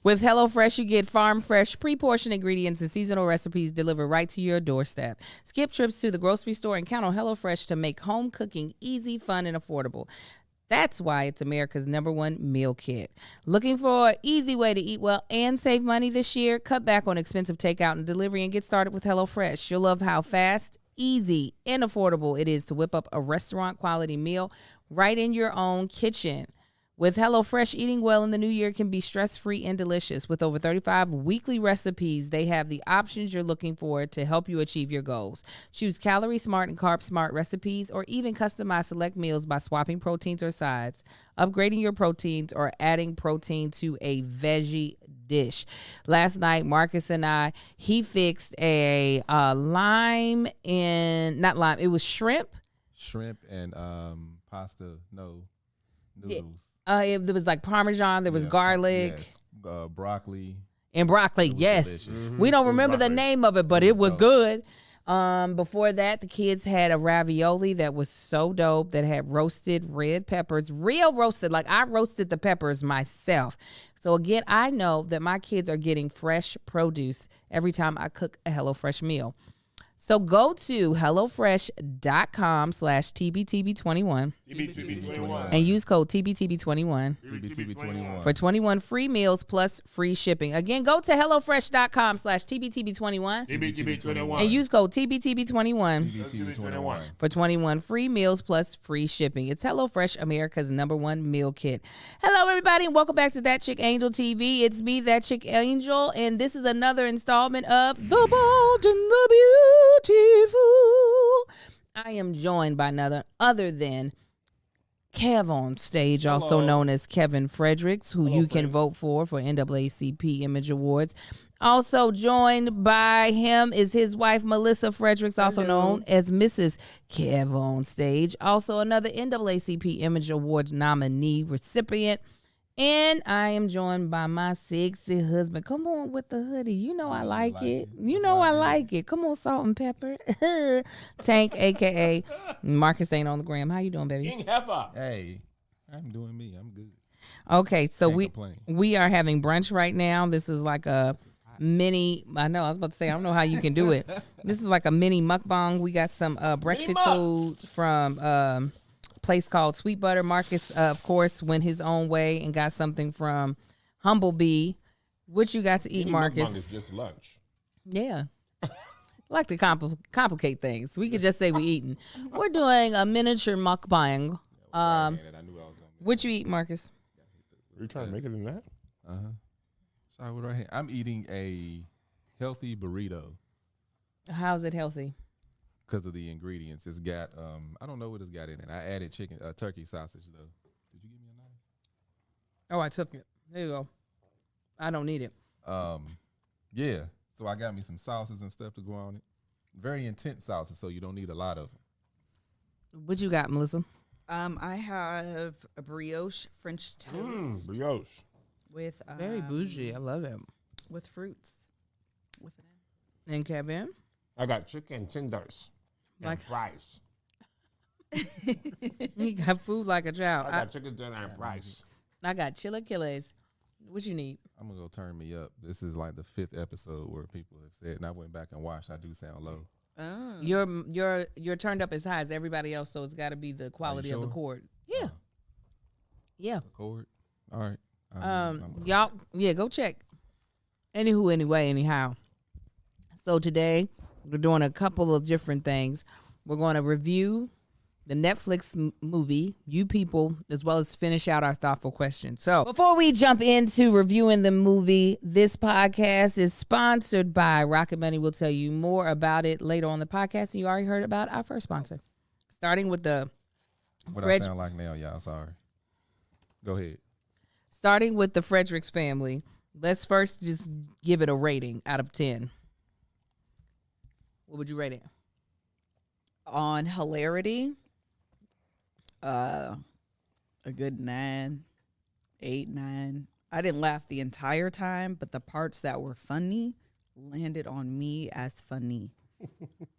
With HelloFresh, you get farm-fresh, pre-portioned ingredients and seasonal recipes delivered right to your doorstep. Skip trips to the grocery store and count on HelloFresh to make home cooking easy, fun, and affordable. That's why it's America's #1 meal kit. Looking for an easy way to eat well and save money this year? Cut back on expensive takeout and delivery and get started with HelloFresh. You'll love how fast, easy, and affordable it is to whip up a restaurant-quality meal right in your own kitchen. With HelloFresh, eating well in the new year can be stress-free and delicious. With over 35 weekly recipes, they have the options you're looking for to help you achieve your goals. Choose calorie-smart and carb-smart recipes, or even customize select meals by swapping proteins or sides, upgrading your proteins, or adding protein to a veggie dish. Last night, Marcus and he fixed a lime and, not lime, it was shrimp. Shrimp and pasta, noodles. Yeah. There was like Parmesan, there was garlic. Yes. Broccoli. And broccoli, yes. Mm-hmm. We don't remember the name of it, but it was good. Before that, the kids had a ravioli that was so dope that had roasted red peppers, real roasted. Like I roasted the peppers myself. So again, I know that my kids are getting fresh produce every time I cook a HelloFresh meal. So go to HelloFresh.com/TBTB21 and use code TBTB21 for 21 free meals plus free shipping. Again, go to HelloFresh.com/TBTB21 and use code TBTB21 for 21 free meals plus free shipping. It's HelloFresh, America's #1 meal kit. Hello, everybody, and welcome back to That Chick Angel TV. It's me, That Chick Angel, and this is another installment of The Bold and the Beautiful. I am joined by another other than Kev on stage, also known as Kevin Fredericks, who you can vote for NAACP Image Awards. Also joined by him is his wife, Melissa Fredericks, also known as Mrs. Kev on stage. Also another NAACP Image Awards nominee recipient. And I am joined by my sexy husband. Come on with the hoodie. You know I like it. You know I like it. Come on, Salt and Pepper. Tank, a.k.a. Marcus ain't on the gram. How you doing, baby? King Heifer. Hey, I'm doing me. I'm good. Okay, so we are having brunch right now. This is like a mini, I know, I was about to say, I don't know how you can do it. This is like a mini mukbang. We got some breakfast food from place called Sweet Butter. Marcus, of course, went his own way and got something from Humble Bee. What you got to eat, Marcus? Is just lunch. Yeah. I like to complicate things. We could just say we eating. We're doing a miniature mukbang. What you eat, Marcus? Are you trying to make it in that? Sorry, what right here? I'm eating a healthy burrito. How's it healthy? Because of the ingredients. It's got, I don't know what it's got in it. I added turkey sausage, though. Did you give me a knife? Oh, I took it. There you go. I don't need it. Yeah. So I got me some sauces and stuff to go on it. Very intense sauces, so you don't need a lot of them. What you got, Melissa? I have a brioche French toast. Brioche. With very bougie. I love it. With fruits. With it. And Kevin? I got chicken tenders. Like rice. You got food like a child. I got chicken dinner and rice. I got chilaquiles. What you need? I'm gonna go turn me up. This is like the 5th episode where people have said, and I went back and watched. I do sound low. Oh. You're turned up as high as everybody else, so it's got to be the quality of the cord. Yeah. Yeah. The cord. All right. Y'all, go check. Anyhow. So today we're doing a couple of different things. We're going to review the Netflix movie, You People, as well as finish out our thoughtful questions. So before we jump into reviewing the movie, this podcast is sponsored by Rocket Money. We'll tell you more about it later on the podcast. And you already heard about our first sponsor. Starting with the... What I sound like now, y'all. Sorry. Go ahead. Starting with the Fredericks family, let's first just give it a rating out of 10. What would you rate it? On hilarity, a good 9, 8, 9. I didn't laugh the entire time, but the parts that were funny landed on me as funny.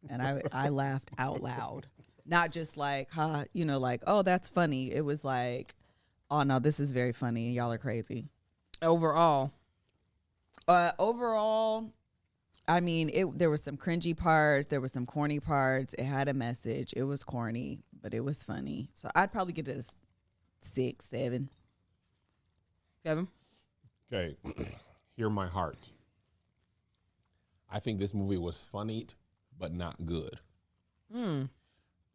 And I laughed out loud. Not just like, like, oh, that's funny. It was like, oh, no, this is very funny and y'all are crazy. Overall, Overall, I mean, there was some cringy parts. There were some corny parts. It had a message. It was corny, but it was funny. So I'd probably get it a 6, 7. Kevin? Okay, hear my heart. I think this movie was funny, but not good.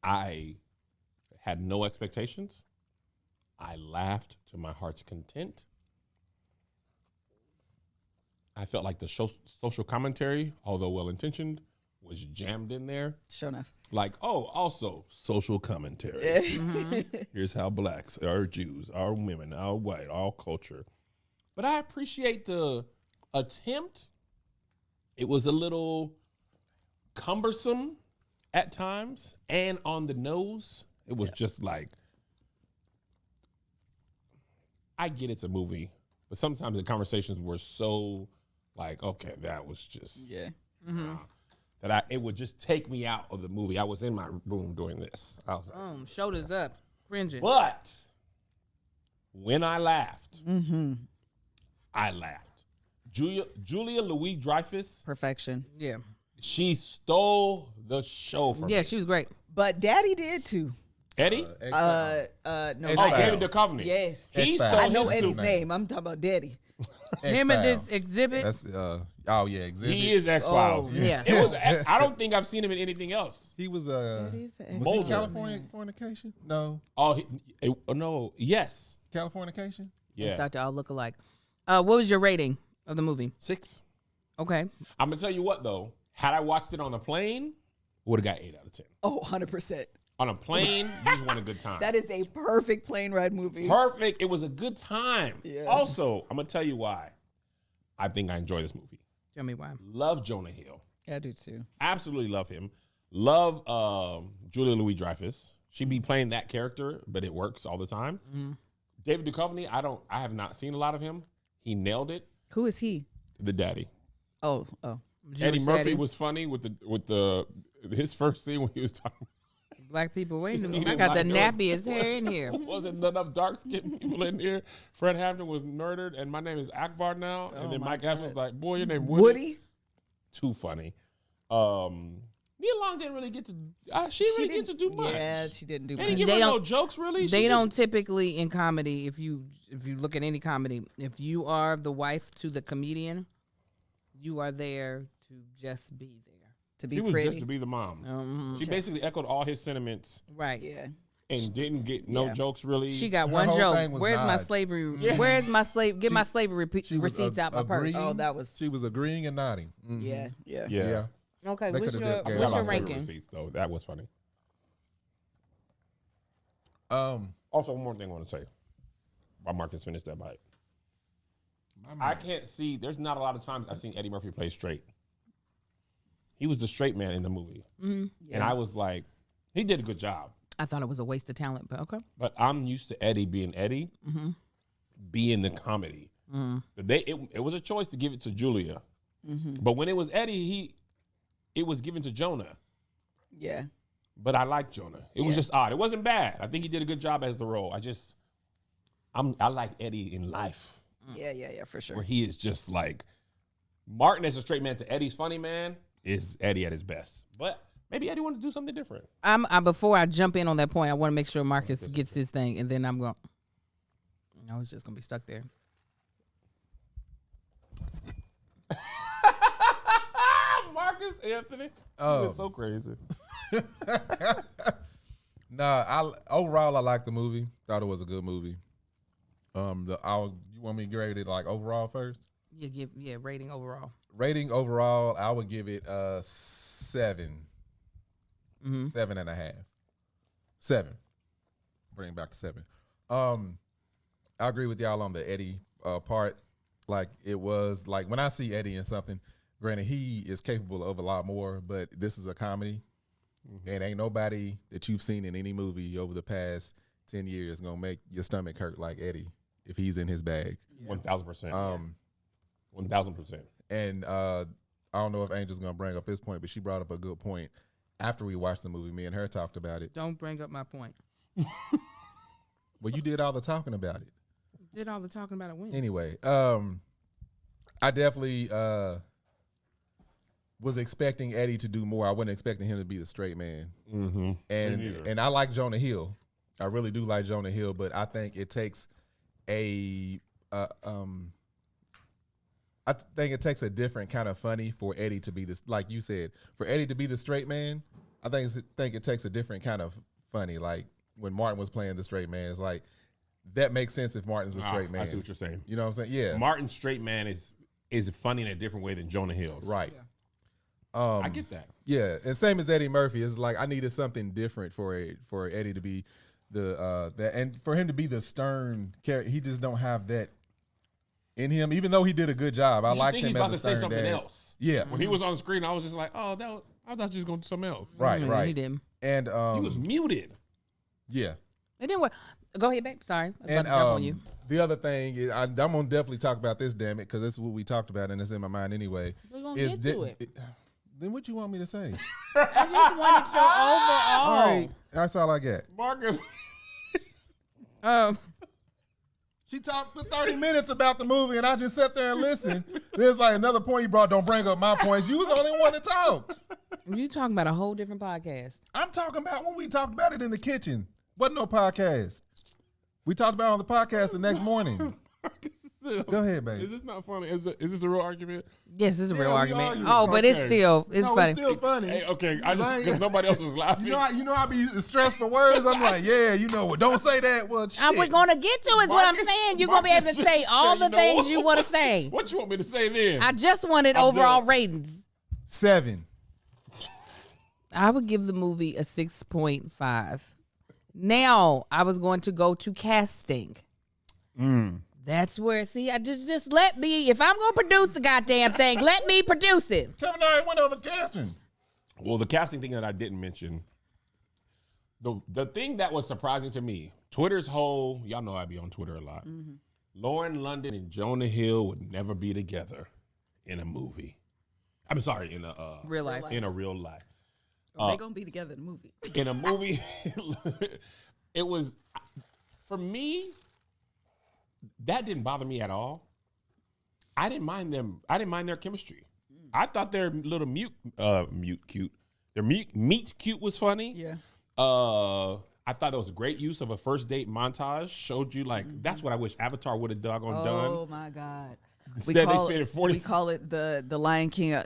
I had no expectations. I laughed to my heart's content. I felt like the social commentary, although well-intentioned, was jammed in there. Sure enough. Like, oh, also social commentary. Here's how blacks, our Jews, our women, our white, our culture. But I appreciate the attempt. It was a little cumbersome at times and on the nose. It was just like, I get it's a movie, but sometimes the conversations were so like, okay, that was just that it would just take me out of the movie. I was in my room doing this. I was like, Shoulders up, cringing. but when I laughed, I laughed. Julia Louis-Dreyfus, Perfection. Yeah. she stole the show from Yeah, me. she was great. But Daddy did too. Eddie? No, X-Files. Oh, David Duchovny. Yes. He X-Files. stole I know his Eddie's suit. name. I'm talking about Daddy. Him and this X-Files. exhibit. That's Exhibit. He is X-Files. Oh, yeah. It was. I don't think I've seen him in anything else. He was Daddy's the was he Mulder. California Fornication? No, Oh, no. Yes. Californication. They Yeah. start to all look alike. What was your rating of the movie? 6. Okay. I'm gonna tell you what though. Had I watched it on a plane, would have got 8 out of 10. Oh, 100%. On a plane, you just want a good time. That is a perfect plane ride movie. Perfect. It was a good time. Yeah. Also, I'm gonna tell you why. I think I enjoy this movie. Tell me why. Love Jonah Hill. Yeah, I do too. Absolutely love him. Love Julia Louis-Dreyfus. She be playing that character, but it works all the time. David Duchovny, I have not seen a lot of him. He nailed it. Who is he? The daddy. Oh. Eddie Jewish Murphy daddy. was funny with his first scene when he was talking. Black people. Wait a He minute. I didn't got the like nappiest hair in here. Wasn't enough dark skinned people in here. Fred Hampton was murdered, and my name is Akbar now. And then Mike Epps was like, "Boy, your name Woody." Too funny. Nia Long didn't really get to. She really didn't get to do much. Yeah, she didn't do They didn't much. give her no don't- jokes really. They don't typically in comedy. If you look at any comedy, if you are the wife to the comedian, you are there to just be there. To be She was pretty. just to be the mom. Mhm. She basically echoed all his sentiments Right. Yeah. and didn't get no Yeah. jokes really. She got Her one whole joke. thing was Where's my nods. slavery? Yeah. Where's my slave? Get my slavery She was receipts out my purse. agreeing. Oh, that was. She was agreeing and nodding. Mhm. Yeah. yeah. Okay, They what's could've your did- yeah, what's I your lost favorite ranking? receipts, though. That was funny. Also, one more thing I want to say. While Marcus finished that bite. I can't see. There's not a lot of times I've seen Eddie Murphy play straight. He was the straight man in the movie, and I was like, he did a good job. I thought it was a waste of talent, but okay. But I'm used to Eddie being Eddie, being the comedy. It was a choice to give it to Julia, but when it was Eddie, it was given to Jonah. Yeah. But I like Jonah. It was just odd. It wasn't bad. I think he did a good job as the role. I like Eddie in life, Yeah, for sure. where he is just like Martin as a straight man to Eddie's funny man is Eddie at his best. But maybe Eddie wanted to do something different. Before I jump in on that point, I want to make sure Marcus gets his thing, and then I'm going. I was just gonna be stuck there. Marcus Anthony, Oh. it's so crazy. Overall I liked the movie. Thought it was a good movie. You want me to grade it like overall first? Rating overall. Rating overall, I would give it a 7. 7.5. 7. Bring it back to 7. I agree with y'all on the Eddie part. Like it was like when I see Eddie in something, granted he is capable of a lot more, but this is a comedy. And ain't nobody that you've seen in any movie over the past 10 years gonna make your stomach hurt like Eddie if he's in his bag. 1,000%. 1,000%. And I don't know if Angel's gonna bring up his point, but she brought up a good point. After we watched the movie, me and her talked about it. Don't bring up my point. Well, you did all the talking about it. Did all the talking about it when? Anyway, I definitely was expecting Eddie to do more. I wasn't expecting him to be the straight man. Mm-hmm. And I like Jonah Hill. I really do like Jonah Hill, but I think it takes a different kind of funny for Eddie to be this, like you said, for Eddie to be the straight man. I think it takes a different kind of funny. Like when Martin was playing the straight man, it's like that makes sense if Martin's the straight man. I see what you're saying. You know what I'm saying? Yeah. Martin's straight man is funny in a different way than Jonah Hill's. Right. Yeah. I get that. Yeah, and same as Eddie Murphy. It's like I needed something different for Eddie to be and for him to be the stern character. He just don't have that in him. Even though he did a good job, I liked him as a stern say something dad. else. Yeah, When he was on the screen, I was just like, oh, I thought you was going to do something else. right. He didn't. And He was muted. yeah. It didn't work. Go ahead, babe. Sorry, I was about And to jump on you. the other thing is, I'm gonna definitely talk about this. Damn it, because this is what we talked about, and it's in my mind anyway. We're gonna Is get to it. Then what you want me to say? I just wanted to know overall. All right, that's all I got. Marcus. She talked for 30 minutes about the movie, and I just sat there and listened. There's like another point you brought. Don't bring up my points. You was the only one that talked. You talking about a whole different podcast. I'm talking about when we talked about it in the kitchen. Wasn't no podcast. We talked about it on the podcast the next morning. Go ahead, baby. Is this not funny? Is this a real argument? Yes, it's a real we argument. arguing. Oh, but it's Okay. funny. It's still funny. Hey, okay, because nobody else was laughing. You know, I be stressed for words. I'm like, yeah, you know what? Don't say that. Well, shit. We're going to get to is what I'm Marcus- saying. You're going to be able to Marcus say just all said, the things you want to what? say. What you want me to say then? I just wanted I'm overall done. ratings. 7. I would give the movie a 6.5. Now, I was going to go to casting. That's where, see, I just let me, if I'm going to produce the goddamn thing, let me produce it. Kevin already went over casting. Well, the casting thing that I didn't mention, the thing that was surprising to me, Twitter's whole, y'all know I be on Twitter a lot. Mm-hmm. Lauren London and Jonah Hill would never be together in a movie. I'm sorry, in a Real life. In a real life. They gonna be together in the movie. In a movie, it was, for me, that didn't bother me at all. I didn't mind them. I didn't mind their chemistry. I thought their little cute. Their meet cute was funny. Yeah. I thought it was a great use of a first date montage. Showed you like that's what I wish Avatar would have done. Oh my God. Said they spent 40. We call it the Lion King.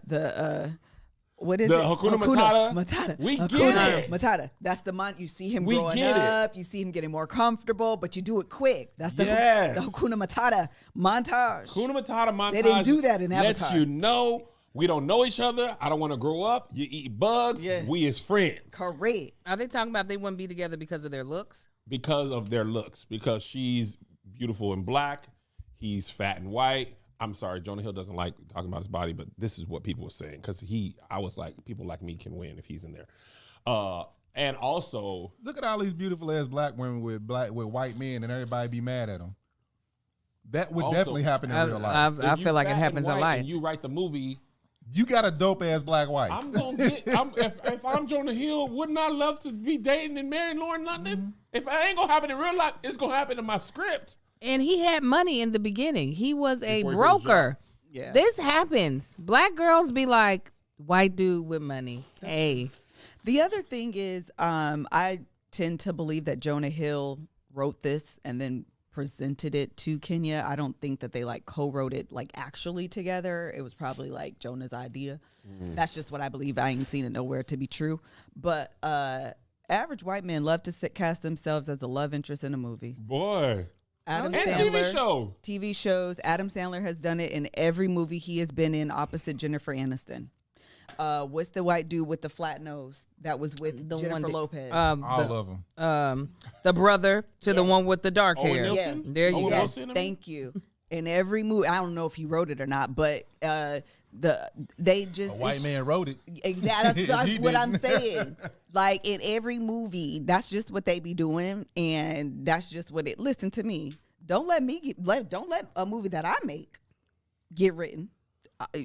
What is The it? Hakuna Matata? Matata. We get Hakuna it. Matata. That's the you see him We growing get it. up. You see him getting more comfortable, but you do it quick. That's the Yes. Hakuna Matata montage. Hakuna Matata montage. They didn't do that in lets Avatar. you know we don't know each other. I don't want to grow up. You eat bugs. Yes. We is friends. Correct. Are they talking about they wouldn't be together because of their looks? Because of their looks. Because she's beautiful and black. He's fat and white. I'm sorry, Jonah Hill doesn't like talking about his body, but this is what people were saying. Because I was like, people like me can win if he's in there. And also, Look at all these beautiful ass black women with white men, and everybody be mad at them. That would Also, definitely happen in real life. I if you feel like it fat and happens a white lot. and you write the movie, You got a dope ass black wife. I'm gonna get. If I'm Jonah Hill, wouldn't I love to be dating and marrying Lauren London? If it ain't gonna happen in real life, it's gonna happen in my script. And he had money in the beginning. He was a Before he broker. Yeah. This happens. Black girls be like, white dude with money. Hey. The other thing is, I tend to believe that Jonah Hill wrote this and then presented it to Kenya. I don't think that they like co-wrote it like actually together. It was probably like Jonah's idea. That's just what I believe. I ain't seen it nowhere to be true. But average white men love to cast themselves as a love interest in a movie. Boy, Adam and Sandler, TV show. TV shows. Adam Sandler has done it in every movie he has been in opposite Jennifer Aniston. What's the white dude with the flat nose that was with The Jennifer one that- Lopez? all of them. The brother to the one with the dark Owen hair. Nelson? Yeah. There you Owen go. Yes, Wilson, I mean? thank you. In every movie, I don't know if he wrote it or not, but they A just white man wrote it. Exactly. That's He what I'm didn't. saying. Like in every movie, that's just what they be doing, and that's just what it. Listen to me. Don't let a movie that I make get written.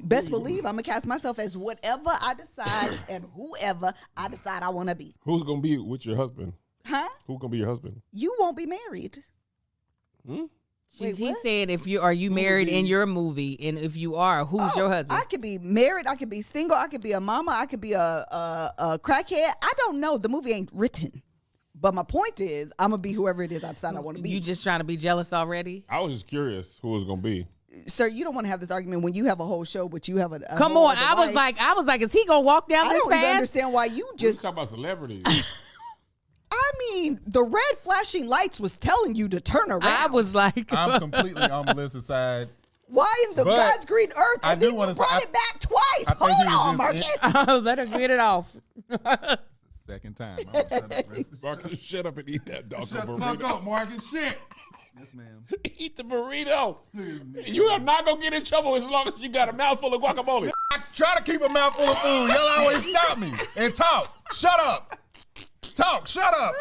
Best believe I'm gonna cast myself as whatever I decide and whoever I decide I want to be. Who's gonna be with your husband? Huh? Who's gonna be your husband? You won't be married. Wait, He's what? saying if are you married in your movie, and if you are, who's your husband? I could be married. I could be single. I could be a mama. I could be a crackhead. I don't know. The movie ain't written. But my point is, I'm gonna be whoever it is I decide I want to be. You just trying to be jealous already? I was just curious who it was gonna be. Sir, you don't want to have this argument when you have a whole show, but you have a Come whole on, other I was life. like, is he gonna walk down I this don't even path? understand why you We just. talking about celebrities. I mean, the red flashing lights was telling you to turn around. I was like, I'm completely on Melissa's side. Why in the But God's green earth? I And do then you wanna brought say- it back twice. I think he Hold was on, just Marcus. let her get it off. Second time. I'm gonna shut up, Rest. Marcus, shut up and eat that dog Shut the burrito. fuck up, Marcus. Shit. Yes, ma'am. Eat the burrito. You are not gonna get in trouble as long as you got a mouthful of guacamole. I try to keep a mouthful of food. Y'all always stop me and talk. Shut up. Talk. Shut up.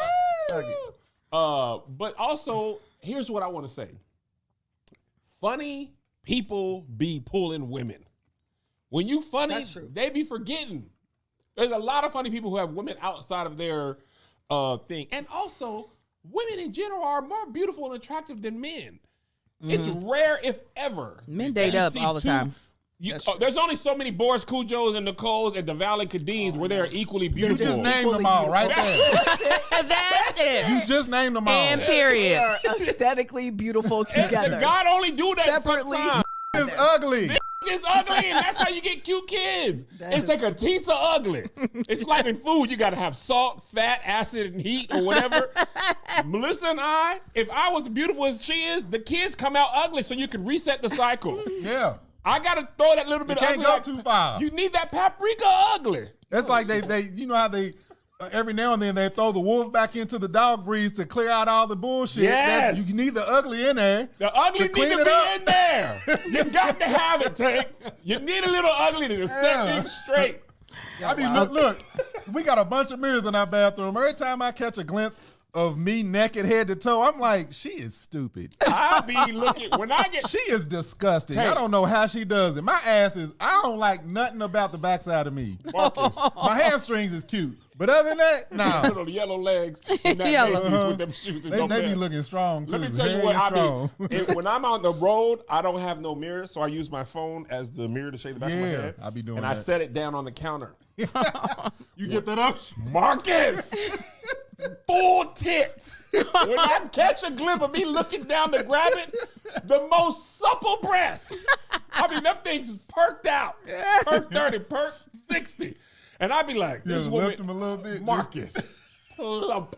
Fuck it. But also, here's what I want to say. Funny people be pulling women. When you funny, That's true. they be forgetting. There's a lot of funny people who have women outside of their thing. And also, women in general are more beautiful and attractive than men. It's rare, if ever. Men date you up see all the time. There's only so many Boris Kujos and Nicoles and DeVal and Kadeen's where they're equally You beautiful. just named them all right there. That's it. You just named them all. And They period. are aesthetically beautiful And together. God only do that Separately. sometimes. It's ugly. It's ugly, and that's how you get cute kids. That It's is- like a pizza ugly. It's like in food, you got to have salt, fat, acid, and heat, or whatever. Melissa and I, if I was beautiful as she is, the kids come out ugly, so you can reset the cycle. Yeah. I got to throw that little bit of Can't ugly. go out. too far. You need that paprika ugly. That's like they you know how they every now and then they throw the wolf back into the dog breeds to clear out all the bullshit. Yes. You need the ugly in there. The ugly to need clean to it be up. in there. You got to have it, Tank. You need a little ugly to set Yeah. things straight. I mean, look, we got a bunch of mirrors in our bathroom. Every time I catch a glimpse of me naked head to toe, I'm like, she is stupid. I'll be looking, when I get, She is disgusting. Tank. I don't know how she does it. My ass is, I don't like nothing about the backside of me. Marcus, My hamstrings is cute. But other than that, nah. little yellow legs in that Yellow. Macy's with them shoes. that They don't be match. looking strong, too. Let me tell you Very what I strong. mean. When I'm on the road, I don't have no mirror, so I use my phone as the mirror to shake the back of my Yeah, head. I be doing and I that. set it down on the counter. You get that up? Marcus, full tits. When I catch a glimpse of me looking down to grab it, the most supple breasts. I mean, them things perked out. Perk 30, perk 60. And I'd be like, Yeah, this lift them a woman, little bit. Marcus, plump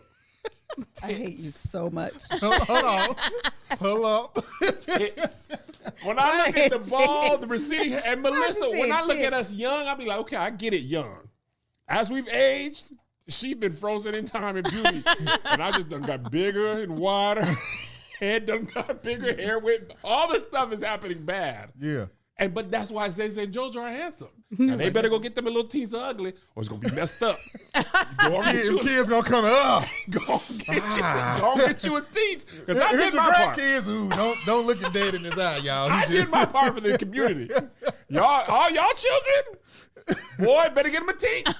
I hate you so much. Hold on. Pull up. tits. When I look at the ball, the receding hair, and Melissa, when I look at us young, I'll be like, okay, I get it young. As we've aged, she's been frozen in time and beauty. And I just done got bigger and wider. Head done got bigger, hair went, all this stuff is happening bad. Yeah. But that's why Zay and JoJo are handsome. And they better go get them a little teens ugly, or it's gonna be messed up. Go on, get you a, Kids gonna come up. go on get you a teens. Because I Here's did your my part. grandkids who don't look him dead in his eye, y'all. He I did just- my part for the community. All y'all children, boy, better get them a teats.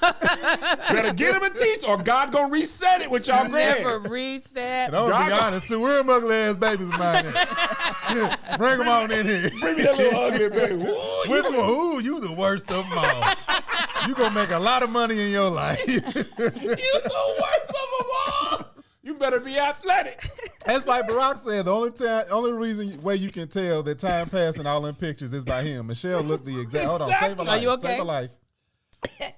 Better get them a teats, or God gonna reset it with y'all Never grands. reset. And I'm gonna be God- honest too. We're ugly ass babies of mine. Yeah, bring them on in here. Bring me that little ugly baby. Ooh, Which one? Ooh, you the worst of them all. You gonna make a lot of money in your life. you the worst of them all. You better be athletic. That's like Barack said. The only way you can tell that time passing all in pictures is by him. Michelle looked the exact. Hold on, save a Exactly. life. Are you okay? Save a life.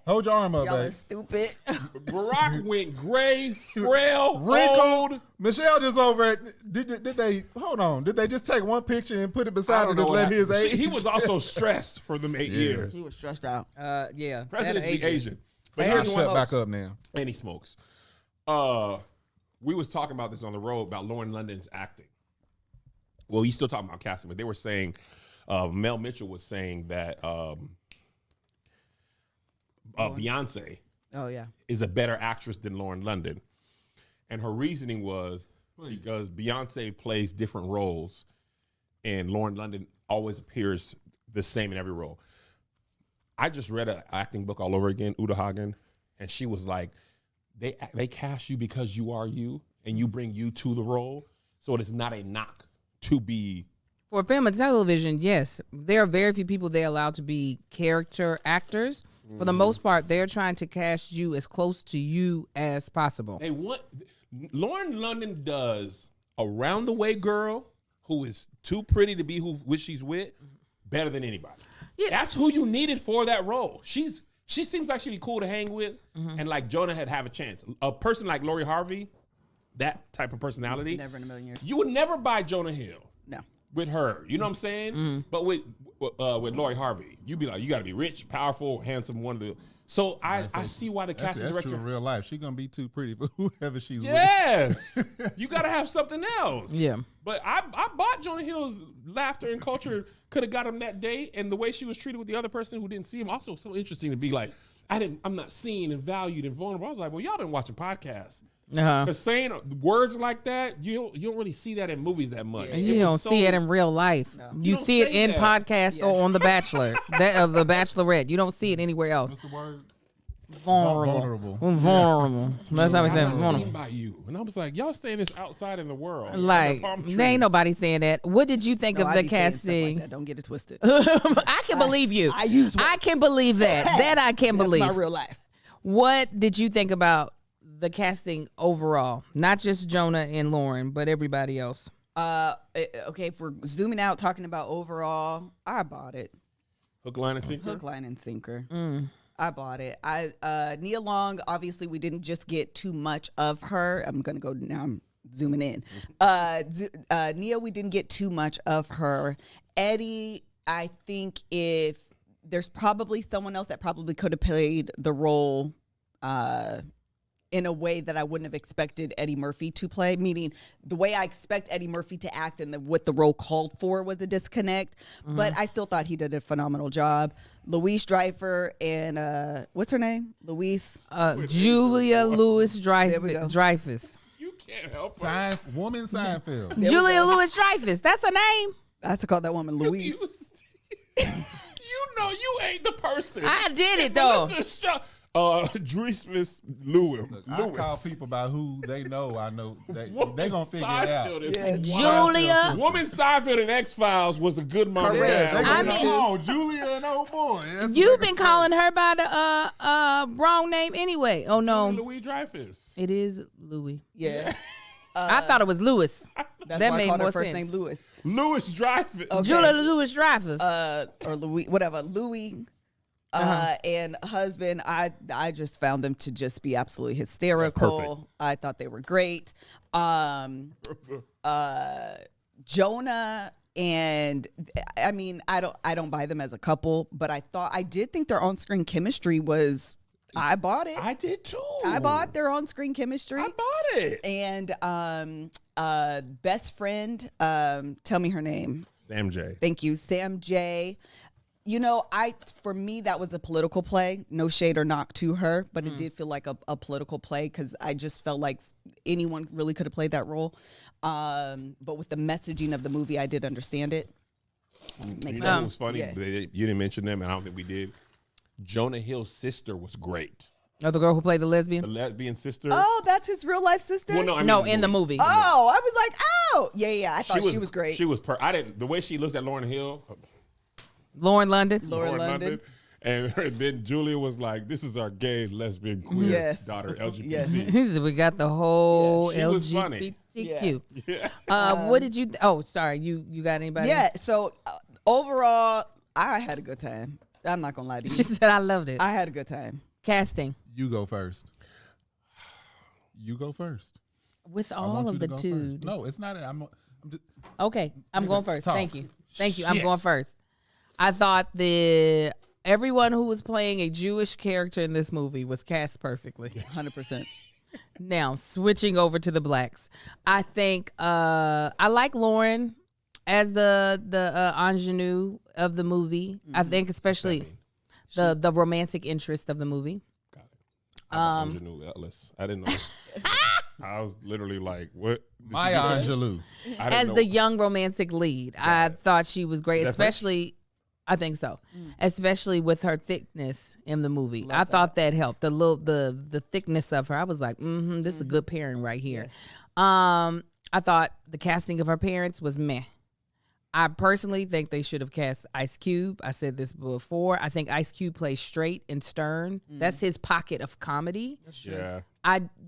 Hold your arm up, Y'all are babe. stupid. Barack went gray, frail, Wrinkled. old. Michelle just over it. Did they? Hold on. Did they just take one picture and put it I beside don't it? know Just what let his happened. age. He was also stressed for them 8 years. He was stressed out. Yeah. Presidents that be Asian. But I'll here's one. shut back up now. And he smokes. We was talking about this on the road about Lauren London's acting. Well, he's still talking about casting, but they were saying, Mel Mitchell was saying that Beyonce Oh yeah. is a better actress than Lauren London. And her reasoning was because Beyonce plays different roles and Lauren London always appears the same in every role. I just read an acting book all over again, Uta Hagen, and she was like, they cast you because you are you and you bring you to the role. So it is not a knock to be. For film and television, yes. There are very few people they're allowed to be character actors. For the most part, they're trying to cast you as close to you as possible. They want Lauren London does a round the way girl who is too pretty to be which she's with better than anybody. Yeah. That's who you needed for that role. She seems like she'd be cool to hang with, and like Jonah had have a chance. A person like Lori Harvey, that type of personality, Never in a million years. you would never buy Jonah Hill. No. With her, you know what I'm saying? But with Lori Harvey, you'd be like, you got to be rich, powerful, handsome, one of the. So I see why the casting that's director. true in real life. She's gonna be too pretty for whoever she's Yes, you got to have something else. Yeah. But I bought Jonah Hill's laughter and culture. Could have got him that day, and the way she was treated with the other person who didn't see him also so interesting to be like, I'm not seen and valued and vulnerable. I was like, well, y'all been watching podcasts. Because saying words like that, you don't really see that in movies that much. And you don't see it in real life. No. You see it in podcasts or on The Bachelor, The Bachelorette. You don't see it anywhere else. What's the word? Vulnerable. That's how we say vulnerable. Seen by you, and I was like, y'all saying this outside in the world. Like, there ain't nobody saying that. What did you think of the casting? Like don't get it twisted. I can believe you. I can believe that. That I can believe. That's my real life. What did you think about the casting overall? Not just Jonah and Lauren, but everybody else. Okay, if we're zooming out, talking about overall, I bought it. Hook, line, and sinker. Hook, line, and sinker. I bought it. Nia Long, obviously, we didn't just get too much of her. I'm gonna go now. I'm zooming in. Nia, we didn't get too much of her. Eddie, I think if there's probably someone else that probably could have played the role in a way that I wouldn't have expected Eddie Murphy to play, meaning the way I expect Eddie Murphy to act and what the role called for was a disconnect. But I still thought he did a phenomenal job. Louise Dreyfus and what's her name? Julia Louis-Dreyfus. You can't help her. Woman Seinfeld. Julia Louis-Dreyfus. That's her name. I have to call that woman Louise. You know you ain't the person. I did it though. Dreyfus Lewis. I call people by who they know. I know they gonna figure it out. Julia. Woman Seinfeld in X-Files was a good mom. Julia and old boy. You've been calling her by the wrong name anyway. Oh no, Louis Dreyfus. It is Louis. Yeah. I thought it was Lewis. That's that why made I called more her first sense. name Lewis. Louis Dreyfus. Okay. Julia Louis-Dreyfus. Or Louis, whatever. Louis. And husband, I just found them to just be absolutely hysterical. I thought they were great. Jonah and I mean, I don't buy them as a couple, but I did think their on-screen chemistry was. I bought it. I did too. I bought their on-screen chemistry. I bought it. And best friend, tell me her name. Sam J. Thank you, Sam J. You know, for me, that was a political play. No shade or knock to her, but it did feel like a political play because I just felt like anyone really could have played that role. But with the messaging of the movie, I did understand it. You know what was funny? Yeah. You didn't mention them, and I don't think we did. Jonah Hill's sister was great. Oh, the girl who played the lesbian? The lesbian sister. Oh, that's his real life sister? Well, no, in the movie. Oh, I was like, oh. Yeah. I thought she was great. She was the way she looked at Lauryn Hill. Lauren London. Lauren London. And then Julia was like, this is our gay, lesbian, queer daughter, LGBT. Yes. We got the whole she was funny. LGBTQ. Yeah. What did you, sorry, you got anybody? Yeah, so overall, I had a good time. I'm not going to lie to you. She said I loved it. I had a good time. Casting. You go first. You go first. With all of the twos. No, it's not. I'm just, okay, I'm going first. Talk. Thank you. I'm going first. I thought everyone who was playing a Jewish character in this movie was cast perfectly. 100%. Now, switching over to the blacks. I think I like Lauren as the ingenue of the movie. I think especially the romantic interest of the movie. Got it. Ingenue Atlas. I didn't know. I was literally like, what? Maya Angelou. As the young romantic lead. I thought she was great, especially... I think so, especially with her thickness in the movie. I thought that helped. The thickness of her. I was like, this is a good pairing right here. Yes. I thought the casting of her parents was meh. I personally think they should have cast Ice Cube. I said this before. I think Ice Cube plays straight and stern. That's his pocket of comedy. Yeah.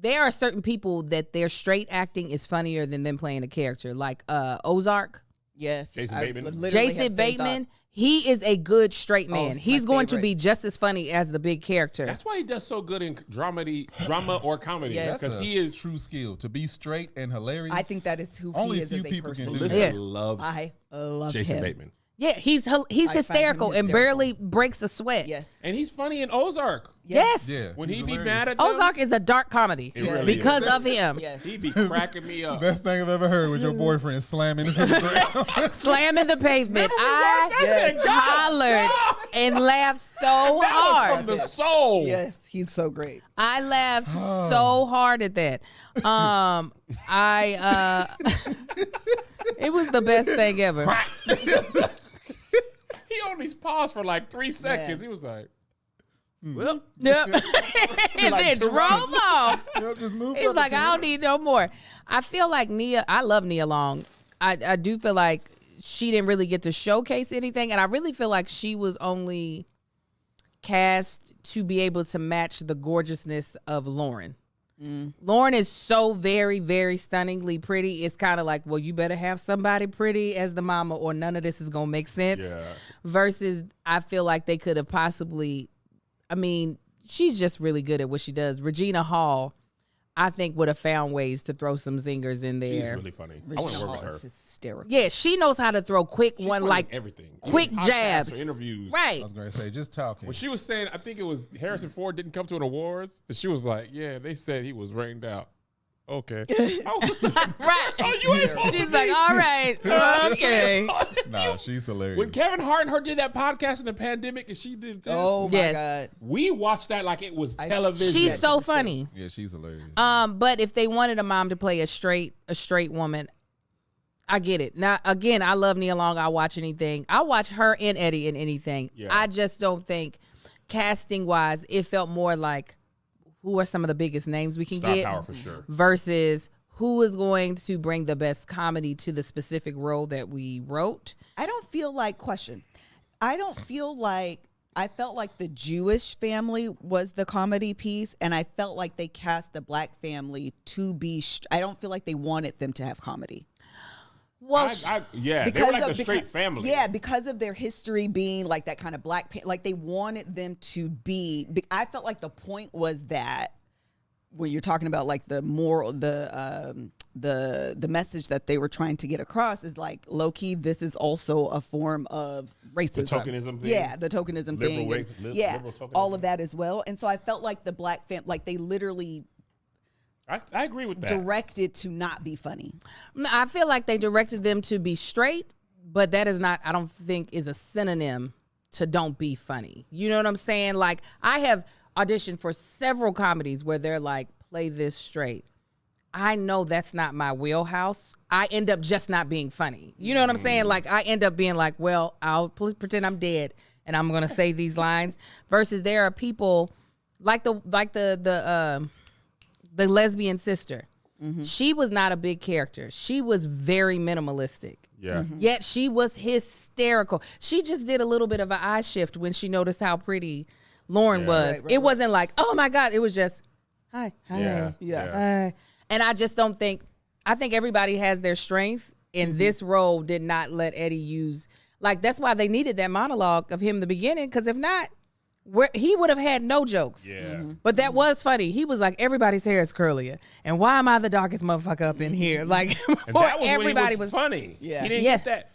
There are certain people that their straight acting is funnier than them playing a character, like Ozark. Yes. Jason Bateman. Jason Bateman. He is a good straight man. He's going to favorite. be just as funny as the big character. That's why he does so good in drama or comedy. Yes. Because That's he is. true skill to be straight and hilarious. I think that is who Only he a is few as a people can person. do Listen, Yeah. loves I love Jason him. Bateman. Yeah, he's hysterical and hysterical. barely breaks a sweat. Yes. And he's funny in Ozark. Yes. Yeah. When he's he be hilarious. mad at them, Ozark is a dark comedy It really because is. of him. Yes. he be cracking me up. Best thing I've ever heard was your boyfriend slamming into the ground. Slamming the pavement. I said, God, Hollered and laughed so That was hard. from the soul. Yes, he's so great. I laughed so hard at that. It was the best thing ever. He only paused for like 3 seconds. He was like, well, Yep. And then drove off. Yep, just move He's up like, a I don't need no more. I feel like I love Nia Long. I do feel like she didn't really get to showcase anything. And I really feel like she was only cast to be able to match the gorgeousness of Lauren. Lauren is so very, very stunningly pretty. It's kind of like, well, you better have somebody pretty as the mama or none of this is going to make sense. Yeah. Versus I feel like they could have possibly, I mean, she's just really good at what she does. Regina Hall, I think, would have found ways to throw some zingers in she's there. really funny. I want to work with her. Is hysterical. Yeah, she knows how to throw quick She's one, funny like in everything. quick Even podcasts jabs. or interviews. Right. I was going to say, just talking. When she was saying, I think it was Harrison Ford didn't come to an awards, and she was like, "Yeah, they said he was rained out." Okay. Right. Oh, you ain't supposed She's to like, be. all right, okay. Nah, she's hilarious. When Kevin Hart and her did that podcast in the pandemic, and she did this, Oh my Yes. God. we watched that like it was television. She's so funny. Yeah, she's hilarious. But if they wanted a mom to play a straight woman, I get it. Now, again, I love Nia Long. I'll watch anything. I'll watch her and Eddie in anything. Yeah. I just don't think casting wise, it felt more like who are some of the biggest names we can Star get power for sure. versus who is going to bring the best comedy to the specific role that we wrote. I don't feel like I felt like the Jewish family was the comedy piece, and I felt like they cast the black family to be. I don't feel like they wanted them to have comedy. Well, they were like a straight family. Yeah, because of their history being like that kind of like they wanted them to be. I felt like the point was that when you're talking about like the moral, the message that they were trying to get across is like low key. This is also a form of racism. The tokenism thing. Yeah, the tokenism thing. And, liberal tokenism. all of that as well. And so I felt like the black family, like they literally I agree with that. directed to not be funny. I feel like they directed them to be straight, but that is not, I don't think, is a synonym to don't be funny. You know what I'm saying? Like, I have auditioned for several comedies where they're like, play this straight. I know that's not my wheelhouse. I end up just not being funny. You know what I'm saying? Like, I end up being like, well, I'll pretend I'm dead and I'm going to say these lines. Versus there are people like the lesbian sister. Mm-hmm. She was not a big character. She was very minimalistic. Yeah. Yet she was hysterical. She just did a little bit of an eye shift when she noticed how pretty Lauren was. It wasn't like, oh my God. It was just, hi. Yeah. And I just don't think, I think everybody has their strength. And this role did not let Eddie use, like, that's why they needed that monologue of him in the beginning. Because if not, he would have had no jokes. Yeah. But that was funny. He was like, everybody's hair is curlier. And why am I the darkest motherfucker up in here? Like, And before that was everybody when he was funny. Yeah. He didn't Yeah. get that.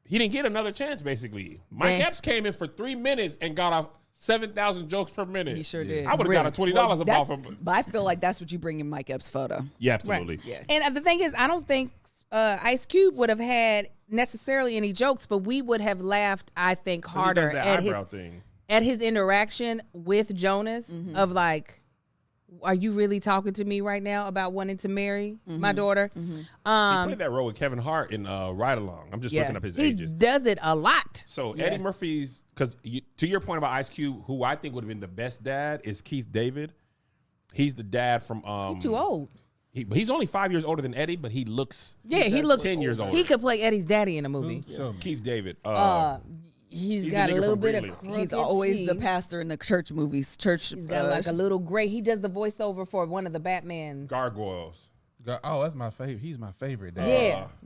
He didn't get another chance, basically. Mike Epps came in for 3 minutes and got off 7,000 jokes per minute. He sure did. I would have got a $20 off him. But I feel like that's what you bring in Mike Epps' photo. Yeah, absolutely. Right. Yeah. And the thing is, I don't think Ice Cube would have had necessarily any jokes, but we would have laughed, I think, harder at his interaction with Jonas of like, are you really talking to me right now about wanting to marry my daughter? He played that role with Kevin Hart in Ride Along. I'm just looking up his He ages. does it a lot. So Eddie Murphy's, because to your point about Ice Cube, who I think would have been the best dad is Keith David. He's the dad from He's too old. He's only 5 years older than Eddie, but he looks he looks 10 years older. He could play Eddie's daddy in a movie. Show me. Keith David. He's got a a nigga little from bit of Greenleaf. crooked He's always the teeth. pastor in the church movies. Church. He's got like a little gray. He does the voiceover for one of the Batman. Gargoyles. Oh, that's my favorite. He's my favorite dad.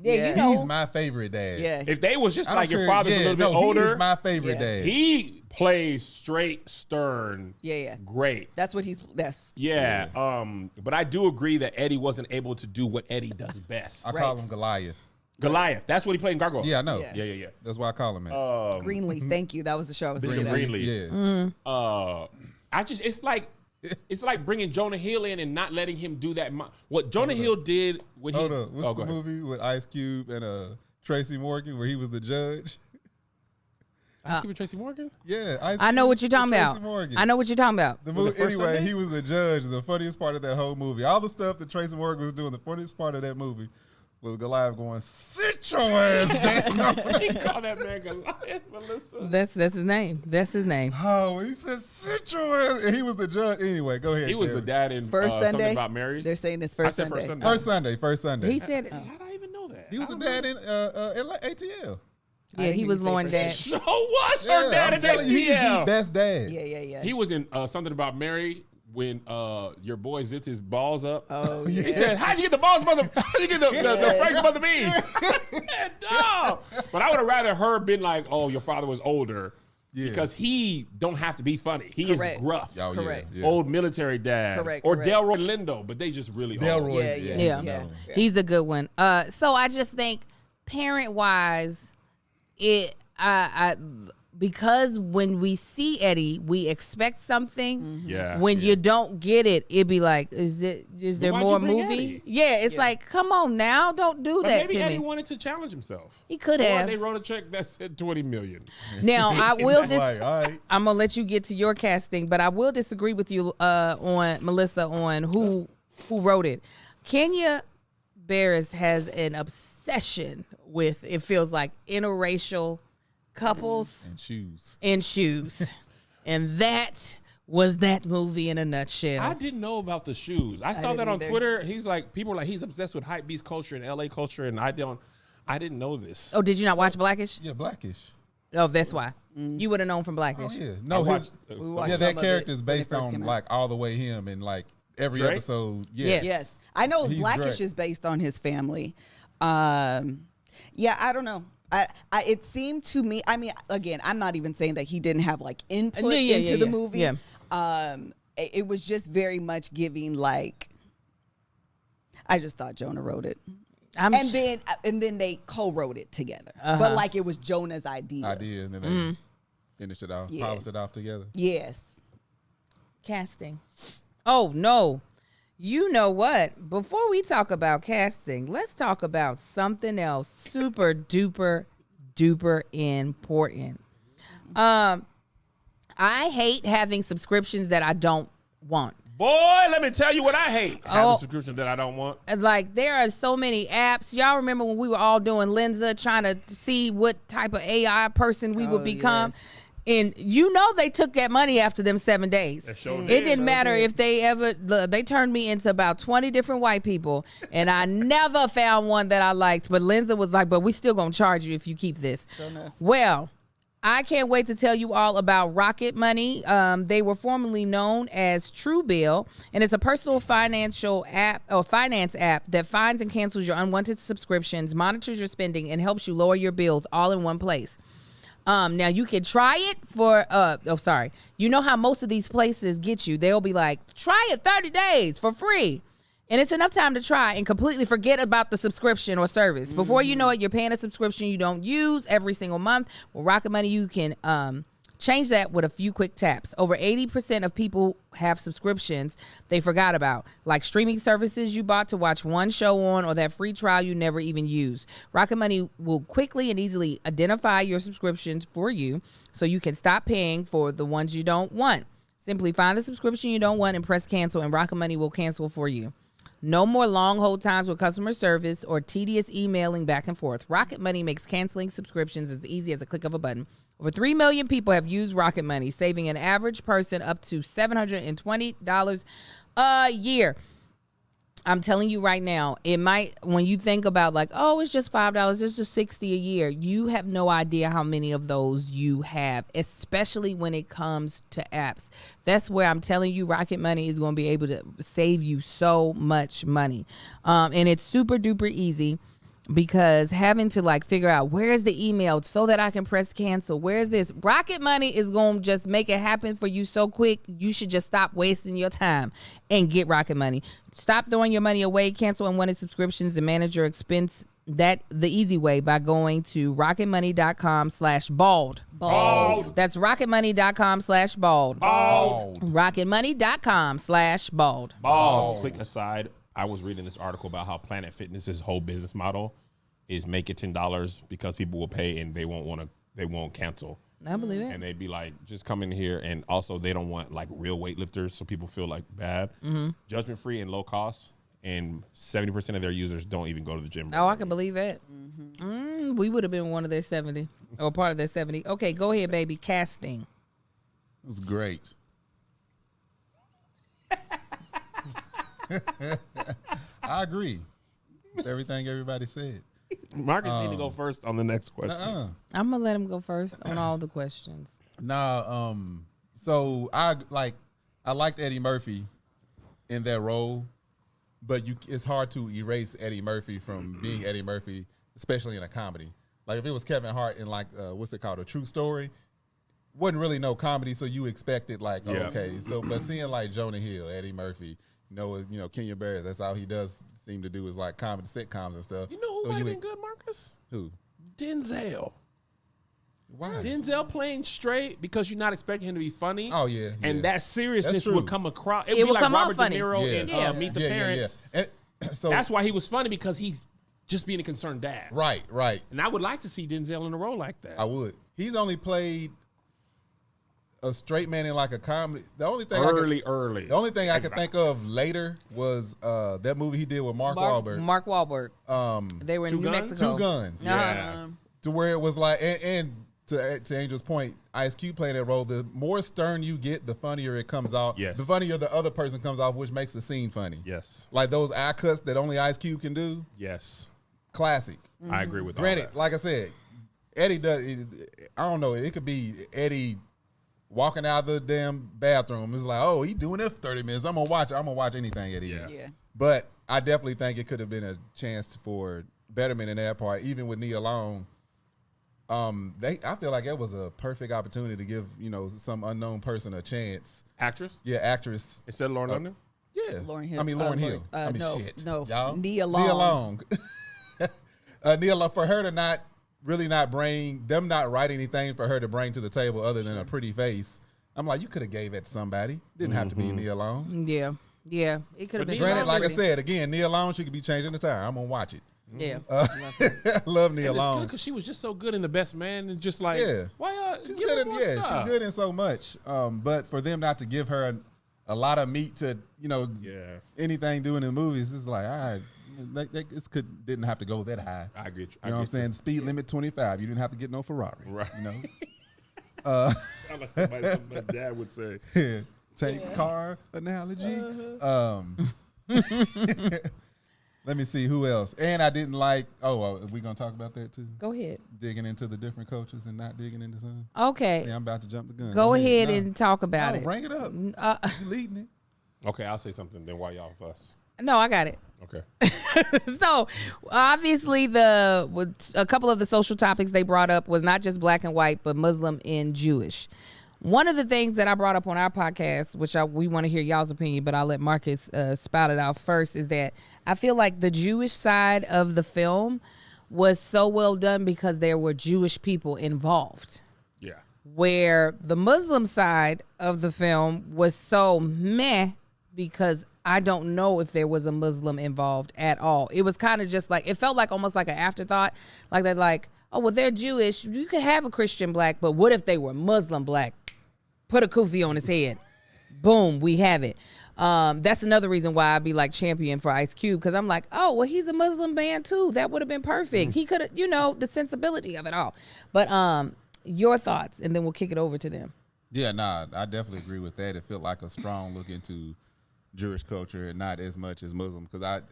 Yeah, you know. He's my favorite dad. Yeah. If they was just I like don't your care. father's a little bit He older, is my favorite dad. he plays straight, stern. Yeah. Great. That's what he's. That's. Yeah. But I do agree that Eddie wasn't able to do what Eddie does best. I call him Goliath. Goliath. That's what he played in Gargoyles. Yeah, I know. Yeah. That's why I call him that. Greenleaf. Thank you. That was the show I was Bishop thinking of. Greenleaf. Yeah. It's like bringing Jonah Hill in and not letting him do that. What Jonah Hill did when Hold he. up. What's the movie with Ice Cube and Tracy Morgan where he was the judge? Ice Cube and Tracy Morgan? Yeah, Ice I know Cube what you're talking and about. Tracy Morgan. I know what you're talking about. The Was it movie, First anyway, Sunday? he was the judge. The funniest part of that whole movie, all the stuff that Tracy Morgan was doing, the funniest part of that movie was Goliath going, "Sit your ass down." He called that man Goliath, Melissa. That's his name. That's his name. Oh, he said, "Sit your ass," and he was the judge. Anyway, go ahead. He was the Kevin. dad in First Something Sunday. About Mary. They're saying it's I first said Sunday. First Sunday. First Sunday. He said, How did I even know that? He was I the don't dad in ATL. yeah, he was Lauren dad. So was her dad I'm in telling you, he's the ATL. best dad. Yeah. He was in Something About Mary when your boy zipped his balls up. Oh, He yeah. said, "How'd you get the balls, mother? How'd you get the Frank's mother beans?" I said, "No." But I would have rather her been like, "Oh, your father was older," because he don't have to be funny. He Correct. is gruff. Oh, Correct. Yeah. Old military dad. Correct, Or correct. Delroy Lindo, but they just really Delroy. old. Yeah. he's Yeah. another one. He's a good one. So I just think parent wise, because when we see Eddie, we expect something. Yeah. When you don't get it, it'd be like, is there why'd more you bring movie? Eddie? Yeah, it's like, come on now, don't do But that maybe to Eddie me. wanted to challenge himself. He could Or have. they wrote a check that said $20 million. Now I will Like, all right. I'm gonna let you get to your casting, but I will disagree with you on Melissa on who wrote it. Kenya Barris has an obsession with, it feels like, interracial couples And shoes. in shoes, and that was that movie in a nutshell. I didn't know about the shoes. I saw that didn't on either. Twitter. He's like, people are like, he's obsessed with hype beast culture and LA culture, and I didn't know this. Oh, did you not watch Blackish? Yeah, Blackish. Oh, that's why. You would have known from Oh, Blackish. yeah. I No, watched, watched yeah, some that of character it is when it based first on came out. like all the way him and like every Drake? episode. Yes. Yes. I know He's Blackish Drake. is based on his family. Yeah, I don't know. It seemed to me, I mean, again, I'm not even saying that he didn't have like input into the movie. Yeah. It was just very much giving like, I just thought Jonah wrote it. And then they co-wrote it together. But like it was Jonah's idea. And then they finished it off, Yeah. polished it off together. Yes. Casting. Oh, no. You know what? Before we talk about casting, let's talk about something else super duper duper important. I hate having subscriptions that I don't want. boy, let me tell you what I hate. Having Oh. a subscription that I don't want. Like, there are so many apps. Y'all remember when we were all doing Lenza, trying to see what type of AI person we would become? Yes. And you know they took that money after them 7 days. sure It did. didn't matter if they turned me into about 20 different white people, and I never found one that I liked. But Lenza was like, but we still gonna charge you if you keep this. Well, I can't wait to tell you all about Rocket Money. They were formerly known as Truebill, and it's a personal financial app or finance app that finds and cancels your unwanted subscriptions, monitors your spending, and helps you lower your bills all in one place. Now you can try it for you know how most of these places get you. They'll be like, try it 30 days for free. And it's enough time to try and completely forget about the subscription or service. Before you know it, you're paying a subscription you don't use every single month. With Rocket Money, you can change that with a few quick taps. Over 80% of people have subscriptions they forgot about, like streaming services you bought to watch one show on or that free trial you never even used. Rocket Money will quickly and easily identify your subscriptions for you so you can stop paying for the ones you don't want. Simply find the subscription you don't want and press cancel, and Rocket Money will cancel for you. No more long hold times with customer service or tedious emailing back and forth. Rocket Money makes canceling subscriptions as easy as a click of a button. Over 3 million people have used Rocket Money, saving an average person up to $720 a year. I'm telling you right now, it might, when you think about like, oh, it's just $5, it's just $60 a year. You have no idea how many of those you have, especially when it comes to apps. That's where I'm telling you, Rocket Money is going to be able to save you so much money. And it's super duper easy. Because having to like figure out where's the email so that I can press cancel, where's this? Rocket Money is going to just make it happen for you so quick. You should just stop wasting your time and get Rocket Money. Stop throwing your money away, cancel unwanted subscriptions, and manage your expense the easy way by going to rocketmoney.com/bald. Bald. That's rocketmoney.com/bald. Bald. Rocketmoney.com/bald. Bald. Quick aside, I was reading this article about how Planet Fitness's whole business model is make it $10 because people will pay and they won't cancel. I believe it. And they'd be like, just come in here. And also they don't want like real weightlifters, so people feel like bad. Judgment free and low cost. And 70% of their users don't even go to the gym. Oh, I can believe it. We would have been one of their 70 or part of their 70. Okay, go ahead, baby. Casting. It was great. I agree with everything everybody said. Marcus need to go first on the next question. I'm gonna let him go first on all the questions. So I liked Eddie Murphy in that role, but it's hard to erase Eddie Murphy from being Eddie Murphy, especially in a comedy. Like if it was Kevin Hart in like what's it called, A True Story, wasn't really no comedy, so you expected like okay. So but seeing like Jonah Hill, Eddie Murphy, you know Kenya Barris, that's all he does seem to do is like comedy sitcoms and stuff. You know who might have been good, Marcus? Who? Denzel. Why? Denzel playing straight because you're not expecting him to be funny. Oh yeah. And that seriousness would come across. It It would be would like come off Robert funny. De Niro in Meet the Parents. And so that's why he was funny, because he's just being a concerned dad. Right. And I would like to see Denzel in a role like that. I would. He's only played a straight man in like a comedy. The only thing early. The only thing I could think of later was that movie he did with Mark Wahlberg. Mark Wahlberg. They were in New Mexico. 2 Guns. Yeah. To where it was like, and to Angel's point, Ice Cube playing that role. The more stern you get, the funnier it comes out. Yes. The funnier the other person comes off, which makes the scene funny. Yes. Like those eye cuts that only Ice Cube can do. Yes. Classic. I agree with all Granted, that. like I said, Eddie does. I don't know. It could be Eddie walking out of the damn bathroom. It's like, oh, he doing it for 30 minutes. I'm gonna watch anything Eddie. Yeah. But I definitely think it could have been a chance for betterment in that part. Even with Nia Long, I feel like it was a perfect opportunity to give some unknown person a chance. Actress? Yeah, actress. Instead of Lauren London? Yeah, Lauren Hill. Lauren Hill. No, y'all. Nia Long. Nia Long. Nia Long, for her to not write anything for her to bring to the table other than a pretty face. I'm like, you could have gave it to somebody. Didn't have to be Nia Long. Yeah. It could have been. Granted, like I said, again, Nia Long, she could be changing the time. I'm gonna watch it. Yeah. Love Nia And it's Long good because she was just so good in The Best Man, and just like, why? She's give good her in more she's stuff. good in so much. But for them not to give her a lot of meat to anything doing in movies, it's like, all right, this didn't have to go that high. I get you. You know what I'm saying? Speed limit 25. You didn't have to get no Ferrari. Right. You know. Sound like somebody my dad would say. Tank's car analogy. Let me see who else. And I didn't like. Are we gonna talk about that too? Go ahead. Digging into the different cultures and not digging into some. Okay. Yeah, I'm about to jump the gun. Go ahead and talk about it. Bring it up. You leading it. Okay, I'll say something. Then why y'all fuss? No, I got it. Okay. So obviously a couple of the social topics they brought up was not just black and white, but Muslim and Jewish. One of the things that I brought up on our podcast, which we want to hear y'all's opinion, but I'll let Marcus spout it out first, is that I feel like the Jewish side of the film was so well done because there were Jewish people involved. Yeah. Where the Muslim side of the film was so meh because I don't know if there was a Muslim involved at all. It was kind of just like, it felt like almost like an afterthought. Like they're like, oh, well, they're Jewish. You could have a Christian black, but what if they were Muslim black? Put a kufi on his head. Boom, we have it. That's another reason why I'd be like champion for Ice Cube, because I'm like, oh, well, he's a Muslim man too. That would have been perfect. He could have, the sensibility of it all. But your thoughts, and then we'll kick it over to them. Yeah, I definitely agree with that. It felt like a strong look into Jewish culture and not as much as Muslim, because I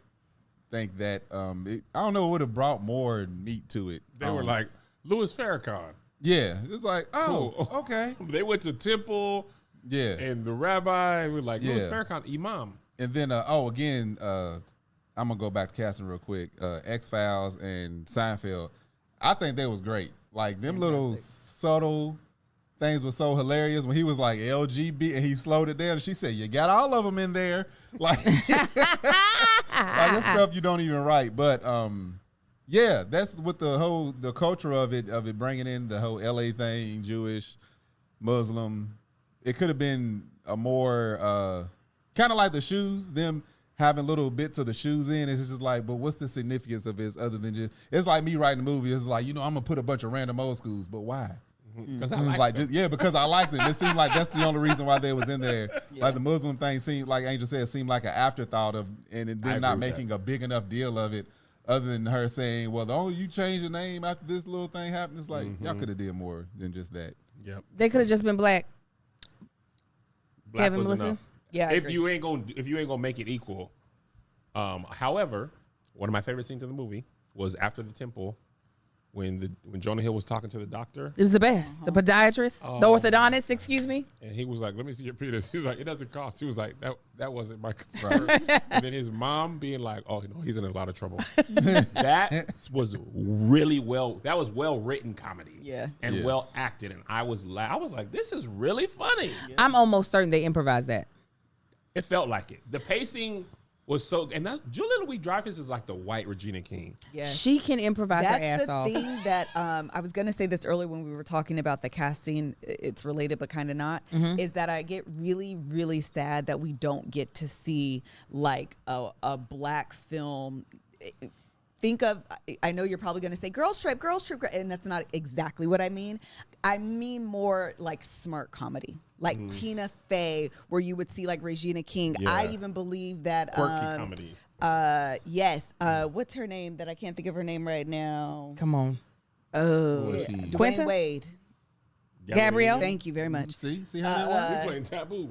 think that I don't know, it would have brought more meat to it. They were like Louis Farrakhan. Yeah, it's like, oh, Cool. okay. They went to temple. Yeah. And the rabbi was like, Louis Yeah. Farrakhan, Imam. And then, again, I'm going to go back to casting real quick. X-Files and Seinfeld, I think they was great. Like, them little subtle things were so hilarious when he was like LGB and he slowed it down. And she said, you got all of them in there. Like, like that's stuff you don't even write. But, yeah, that's with the culture of it bringing in the whole LA thing, Jewish, Muslim. It could have been a more kind of like the shoes, them having little bits of the shoes in. It's just like, but what's the significance of this other than just, it's like me writing a movie. It's like, I'm going to put a bunch of random old schools, but why? Because I like them. Because I like them. It seemed like that's the only reason why they was in there. Yeah. Like the Muslim thing seemed, like Angel said, seemed like an afterthought and then not making a big enough deal of it. Other than her saying, well, you changed your name after this little thing happened. It's like, y'all could have did more than just that. Yep. They could have just been black. Black Kevin, was Melissa? enough. Yeah. If you ain't gonna make it equal. However, one of my favorite scenes in the movie was after the temple when Jonah Hill was talking to the doctor. It was the best. The podiatrist, the orthodontist, excuse me. And he was like, let me see your penis. He was like, it doesn't cost. He was like, that wasn't my concern. And then his mom being like, oh, no, he's in a lot of trouble. That was well written comedy. Yeah. And well acted. And I was like, this is really funny. Yeah. I'm almost certain they improvised that. It felt like it. The pacing was so, and that's Julia Louis-Dreyfus is like the white Regina King. Yeah. She can improvise her ass off. That's the thing that I was going to say this earlier when we were talking about the casting. It's related, but kind of not. Is that I get really, really sad that we don't get to see like a black film. Think of, I know you're probably going to say Girls Trip, and that's not exactly what I mean. I mean more like smart comedy, like Tina Fey, where you would see like Regina King. Yeah. I even believe that Quirky comedy. Yes. What's her name? That I can't think of her name right now. Come on. Oh, Quentin? Dwayne Wade. Gabrielle? Thank you very much. See how that works? He's playing Taboo.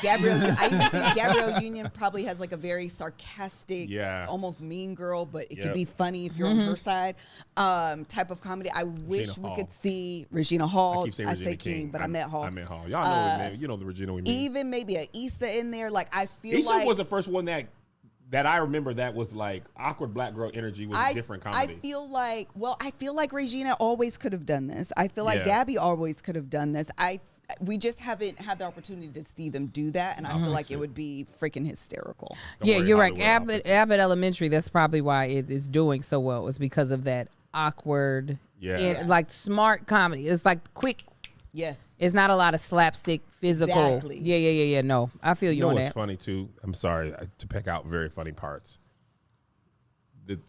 Gabrielle. I even think Gabrielle Union probably has like a very sarcastic, almost mean girl, but it could be funny if you're on her side. Type of comedy. I wish we could see Regina Hall. I keep saying Regina King, but I meant Hall. I meant Hall. Y'all know you know the Regina we mean. Even maybe a Issa in there. Like I feel Issa like was the first one that I remember that was like awkward black girl energy was a different comedy. I feel like Regina always could have done this. I feel like Gabby always could have done this. We just haven't had the opportunity to see them do that, and I feel like it would be freaking hysterical. You're right. Abbott Elementary, that's probably why it is doing so well. It's because of that awkward, like smart comedy. It's like quick. Yes. It's not a lot of slapstick, physical. Exactly. Yeah. No, I feel you on what's that. funny too? I'm sorry to pick out very funny parts.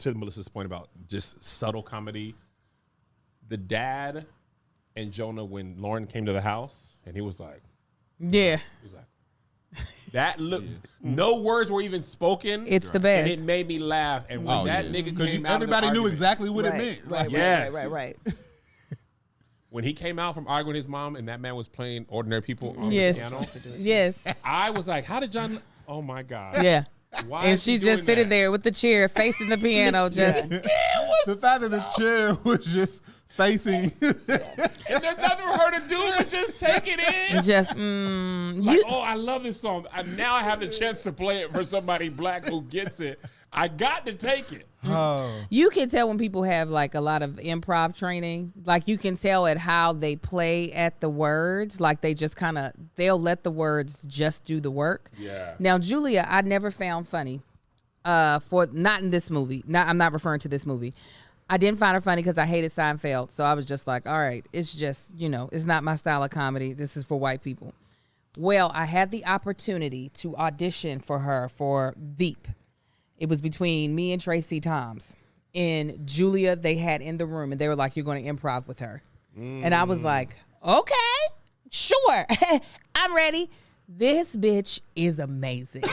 To Melissa's point about just subtle comedy, the dad and Jonah when Lauren came to the house and he was like, that look. No words were even spoken. It's the best. And it made me laugh. And when that nigga came out, everybody knew exactly what it meant. Right. When he came out from arguing with his mom and that man was playing Ordinary People on the piano. Yes. I was like, how did John? Oh my God. Yeah. Why and is he she's doing just sitting that? there with the chair facing the piano. The fact that the chair was just facing. And there's nothing for her to do but just take it in. Just, I love this song. Now I have the chance to play it for somebody black who gets it. I got to take it. You can tell when people have like a lot of improv training. Like you can tell at how they play at the words. Like they just they'll let the words just do the work. Yeah. Now, Julia, I never found funny not in this movie. I'm not referring to this movie. I didn't find her funny because I hated Seinfeld. So I was just like, all right, it's just, it's not my style of comedy. This is for white people. Well, I had the opportunity to audition for her for Veep. It was between me and Tracy Toms. And Julia, they had in the room, and they were like, you're going to improv with her. And I was like, okay, sure. I'm ready. This bitch is amazing.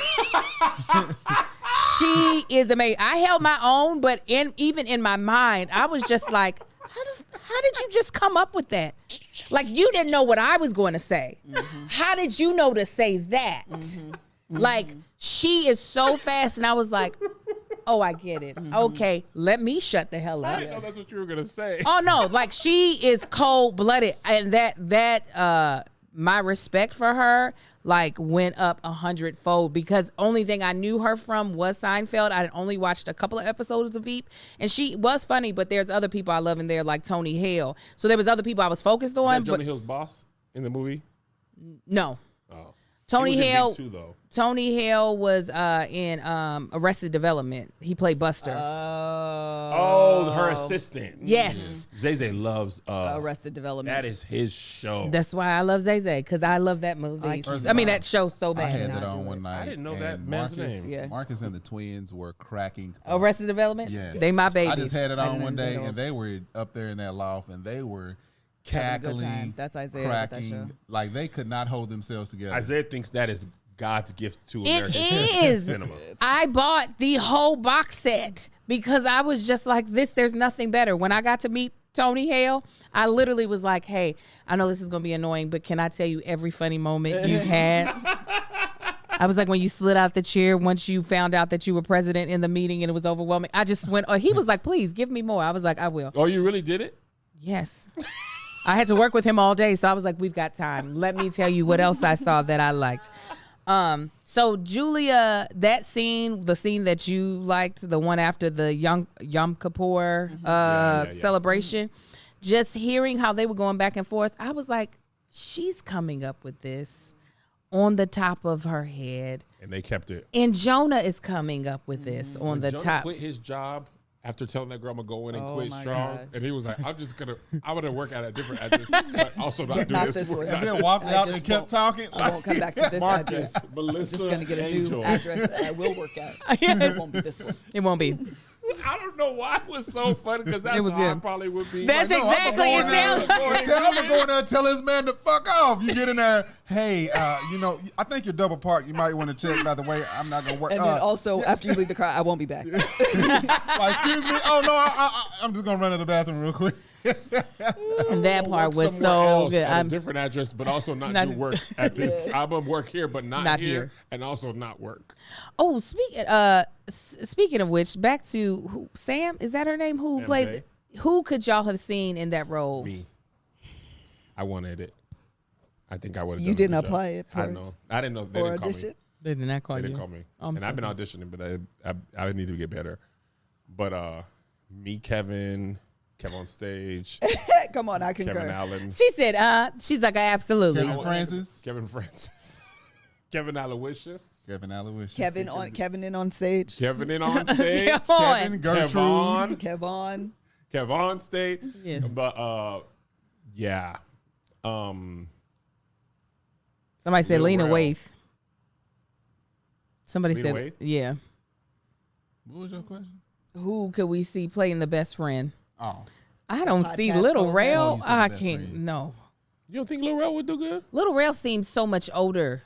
She is amazing. I held my own, but even in my mind, I was just like, how did you just come up with that? Like, you didn't know what I was going to say. How did you know to say that? Like, she is so fast. And I was like, oh, I get it. Okay, let me shut the hell I up. didn't know that's what you were gonna say. Oh no, like she is cold-blooded, and that my respect for her like went up 100-fold, because only thing I knew her from was Seinfeld. I had only watched a couple of episodes of Veep, and she was funny, but there's other people I love in there, like Tony Hale. So there was other people I was focused on. Is that Jonah Hill's boss in the movie? No. Oh. Tony He was in Hale Veep too, though. Tony Hale was in Arrested Development. He played Buster. Oh, her assistant. Yes. Zay loves Arrested Development. That is his show. That's why I love Zay Zay, because I love that movie. First I mean, that show so I bad. had that on one night. I didn't know and that man's Marcus, name. Yeah. Marcus and the twins were cracking. Arrested Development? Yes. They my babies. I just had it on didn't one day, know. and they were up there in that loft, and they were Having a good time. cackling, That's Isaiah with that cracking, show. like they could not hold themselves together. Isaiah thinks that is God's gift to It American is. cinema. I bought the whole box set because I was just like, there's nothing better. When I got to meet Tony Hale, I literally was like, hey, I know this is going to be annoying, but can I tell you every funny moment you've had? I was like, when you slid out the chair, once you found out that you were president in the meeting and it was overwhelming, I just went, he was like, please give me more. I was like, I will. Oh, you really did it? Yes. I had to work with him all day, so I was like, we've got time. Let me tell you what else I saw that I liked. So Julia, that scene, the scene that you liked, the one after the Yom Kippur celebration, just hearing how they were going back and forth, I was like, she's coming up with this on the top of her head. And they kept it. And Jonah is coming up with this on the Jonah top. quit his job after telling that girl I'm gonna go in and Oh quit my strong, God. and he was like, I'm gonna work at a different address, but also not do Not this. this one. and then walked out and just kept talking. I won't come back to this Marcus, address. Melissa, I'm just going to get a Angel. new address that I will work at. Yes. It won't be this one. It won't be. I don't know why it was so funny, because that's It was how I good. probably would be. That's Like, no, exactly it. Sounds I'm gonna go in there and tell this man to fuck off. You get in there, hey, I think you're double parked. You might want to check. By the way, I'm not gonna work. And then also, after you leave the car, I won't be back. like, excuse me. Oh no, I'm just gonna run to the bathroom real quick. And that I'll part work was somewhere so else good. at a different address, but also not do work at this. I'm gonna work here, but not here, here. and also not work. Oh, speaking of which, back to Sam. Is that her name? Who Sam played? Day. Who could y'all have seen in that role? Me, I wanted it. I think I would have. You didn't apply it I for- know. I didn't know. They For didn't call me. audition? They did not call They you. didn't call me, Oh, I'm and so I've been sorry. auditioning, but I need to get better. But me, Kevin on stage, Come on, I concur. Kevin Allen, She said, she's like, absolutely. Kevin Francis, Kevin Francis, Kevin Aloysius, Kevin Aloysius, Kevin in on stage. Kevin in on stage, Come on. Kevin Gertrude. Kevon, Kevon. Kev on stage. Yes. But yeah. Somebody said Lil Lena Rel. Waithe. Somebody Lena said, Waithe? yeah. What was your question? Who could we see playing the best friend? Oh, I don't Podcast see Little co-host. Oh, Rail. you said the I best can't. friend. No. You don't think Lil Rel would do good? Little Rail seems so much older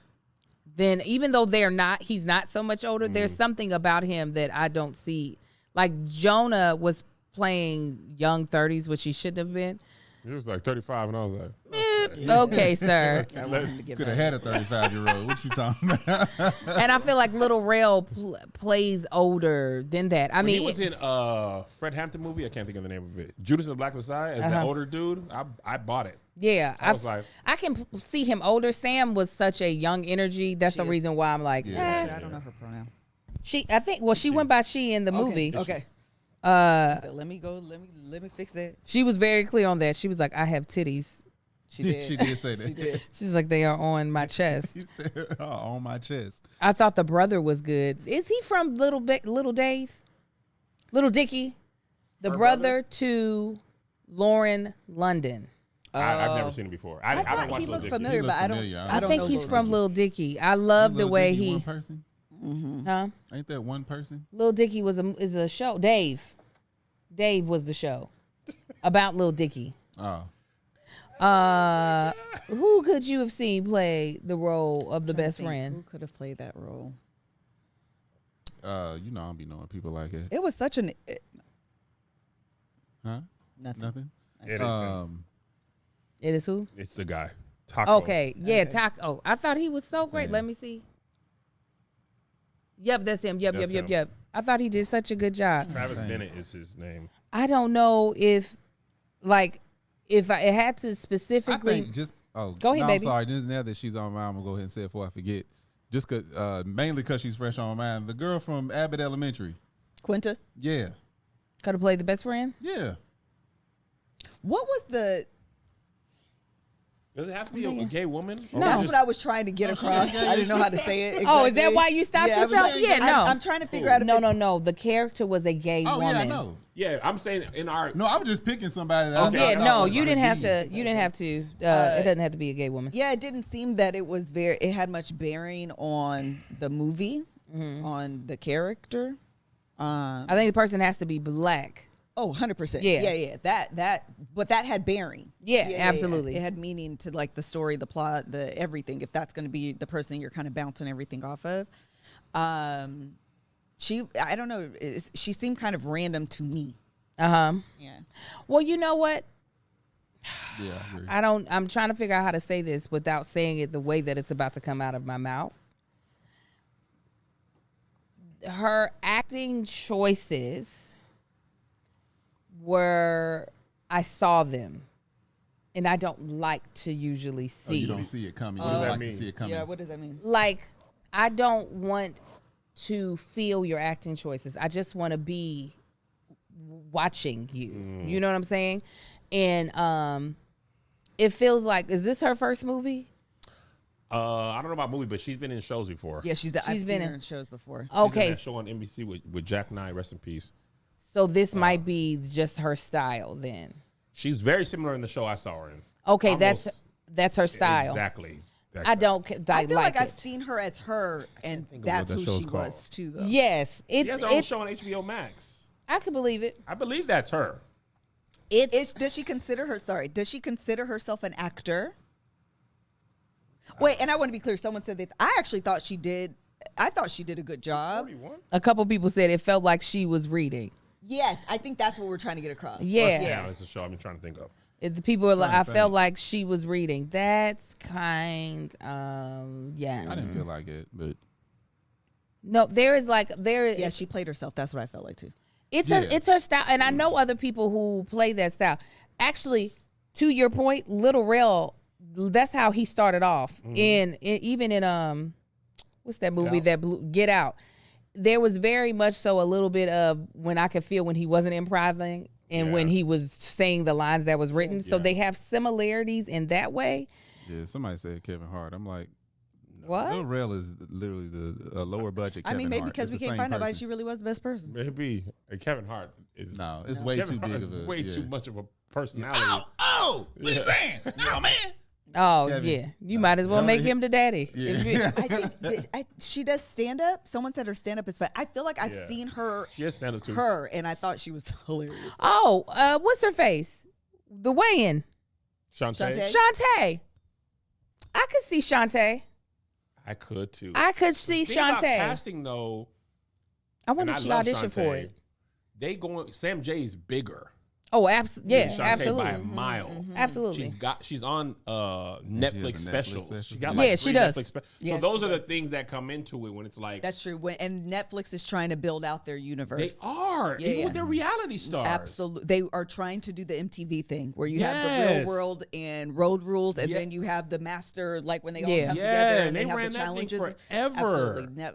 than, even though he's not so much older, there's something about him that I don't see. Like Jonah was playing young 30s, which he shouldn't have been. He was like 35, and I was like, Okay, sir. could have had a 35-year-old. What you talking about? And I feel like Little Rail plays older than that. I when mean, he was in Fred Hampton movie. I can't think of the name of it. Judas and the Black Messiah as the older dude. I bought it. yeah, I was like, I can see him older. Sam was such a young energy. That's the reason why I'm like, I don't know her pronoun. she. I think. Well, she went by she in the movie. Okay. So let me go. Let me fix that. She was very clear on that. She was like, I have titties. She did. She did say that. She did. She's like, they are on my chest. He said, oh, on my chest. I thought the brother was good. Is he from Little Dave? Little Dicky? The brother to Lauren London. I've never seen him before. I I don't thought watch he Lil looked Dicky. familiar, He but looked I don't. familiar. I don't think know he's Lil from Dicky. Little Dicky. I love the Lil way Dicky he, one person? huh? Ain't that one person? Lil Dicky is a show. Dave was the show about Lil Dicky. Oh, Who could you have seen play the role of the best Who friend? could have played that role? I don't be knowing people like it. It was such an Huh? nothing. Nothing. It is him. It is who? It's the guy. Taco. Okay, yeah, Taco. I thought he was so great. name. Let me see. Yep, that's him. Yep. That's him. I thought he did such a good job. Travis Bennett is his name. I don't know if it had to specifically. I think just Go ahead, no, baby. I'm sorry. Just now that she's on my mind, I'm gonna go ahead and say it before I forget. Just mainly because she's fresh on my mind. The girl from Abbott Elementary. Quinta. Yeah. Could have played the best friend. Yeah. What was the? Does it have to be a gay woman? No. That's what I was trying to get across. I didn't know how to say it. Oh, is that exactly. why you stopped I was yourself? like, Yeah, no. I'm trying to figure out. If it's- No. The character was a gay Oh woman. yeah, I know. Yeah, I'm saying in our. No, I was just picking somebody. That Okay. Yeah, I no, was you like, didn't have "Gee." to. You didn't have to. It doesn't have to be a gay woman. Yeah, it didn't seem that it was it had much bearing on the movie, on the character. I think the person has to be black. Oh, 100%. Yeah. Yeah. But that had bearing. Yeah, absolutely. It had meaning to like the story, the plot, the everything. If that's going to be the person you're kind of bouncing everything off of. I don't know. She seemed kind of random to me. Yeah. Well, you know what? Yeah, I agree. I'm trying to figure out how to say this without saying it the way that it's about to come out of my mouth. Her acting choices I saw them, and I don't like to usually see. You don't see it coming. What You does don't that like mean? to see it coming. Yeah, what does that mean? Like, I don't want to feel your acting choices. I just want to be watching you. You know what I'm saying? And it feels like, is this her first movie? I don't know about movie, but she's been in shows before. Yeah, I've been seen in- her in shows before. She's in Okay, that show on NBC with Jack Knight, rest in peace. so this might be just her style then. She's very similar in the show I saw her in. Okay, Almost that's her style. Exactly. I don't I feel like it. I've seen her as her, and of that's what who that she show's was too, though. Yes, She has her own it's. show on HBO Max. I can believe it. I believe that's her. Does she consider herself an actor? Wait, and I want to be clear. Someone said that I actually thought she did. I thought she did a good job. 41? A couple people said it felt like she was reading. Yes, I think that's what we're trying to get across. Yeah. Yeah, it's a show I'm trying to think of. The people were like, I Trying to felt think. like she was reading. That's kind yeah. I didn't feel like it, but No, there is Yeah, she played herself. That's what I felt like too. it's Yeah. it's her style, and I know other people who play that style. Actually, to your point, Little Rel, that's how he started off. Even in what's that movie Get Out? There was very much so a little bit of when I could feel when he wasn't improvising and when he was saying the lines that was written. So they have similarities in that way. yeah, somebody said Kevin Hart. I'm like, What? Lil Rel is literally the lower budget. I mean, Kevin maybe Hart. because It's we the can't same find out why person. she really was the best person. Maybe Kevin Hart is No, it's way Kevin too Hart big is of a way yeah. too much of a personality. Oh, what are you saying? Oh man. Oh Kevin. yeah, you might as well No, make he- him the daddy. Yeah. I think she does stand up. Someone said her stand up is fun. I feel like I've Yeah. seen her, She has stand up too. and I thought she was hilarious. Oh, what's her face? The weigh-in. Shantae. Shantae? Shantae. I could see Shantae. I could too. I could see Thing about Shantae. casting though, I wonder and if I she love auditioned for Shantae, it. They going. Sam J is bigger. Oh, absolutely. Yeah, than Shantae absolutely. by a mile. Absolutely. She's on Netflix Netflix specials. special. She got Yeah. like Yeah, 3 she does. Netflix so Yes, those she are the does. things that come into it when it's like That's true. And Netflix is trying to build out their universe. they are Yeah, even yeah. with their reality stars. Absolutely. They are trying to do the MTV thing where you have the Yes. real world and road rules, and Yeah. then you have the master, like when they all Yeah. come Yeah, together and they they have ran the that thing challenges. forever. Absolutely.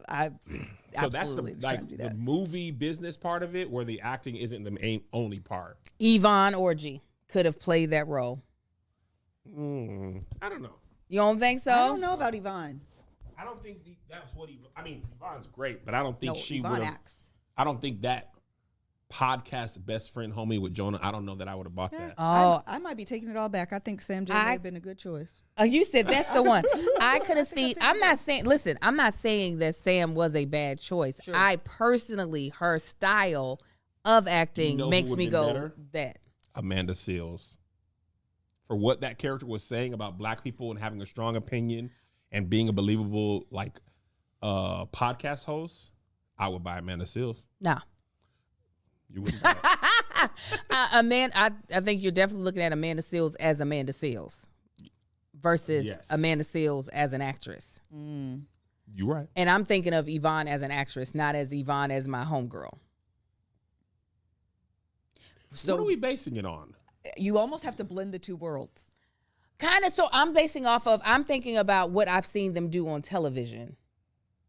So that's absolutely the trying to do the that. movie business part of it, where the acting isn't the main only part. Yvonne Orji could have played that role. I don't know. You don't think so? I don't know about Yvonne. I don't think that's what I mean, Yvonne's great, but I don't think No, she Yvonne would have. acts. I don't think that podcast best friend homie with Jonah. I don't know that I would have bought that. Oh, I might be taking it all back. I think Sam J may have been a good choice. you said that's the one. I could have seen. seen I'm not saying. Listen, I'm not saying that Sam was a bad choice. Sure. I personally, her style of acting You know who makes would've me been go better? that. Amanda Seales, for what that character was saying about black people and having a strong opinion and being a believable podcast host, I would buy Amanda Seales. Nah. You wouldn't buy it. I think you're definitely looking at Amanda Seales as Amanda Seales versus Yes. Amanda Seales as an actress. You right. And I'm thinking of Yvonne as an actress, not as Yvonne as my homegirl. So what are we basing it on? You almost have to blend the two worlds. Kind of. So I'm thinking about what I've seen them do on television.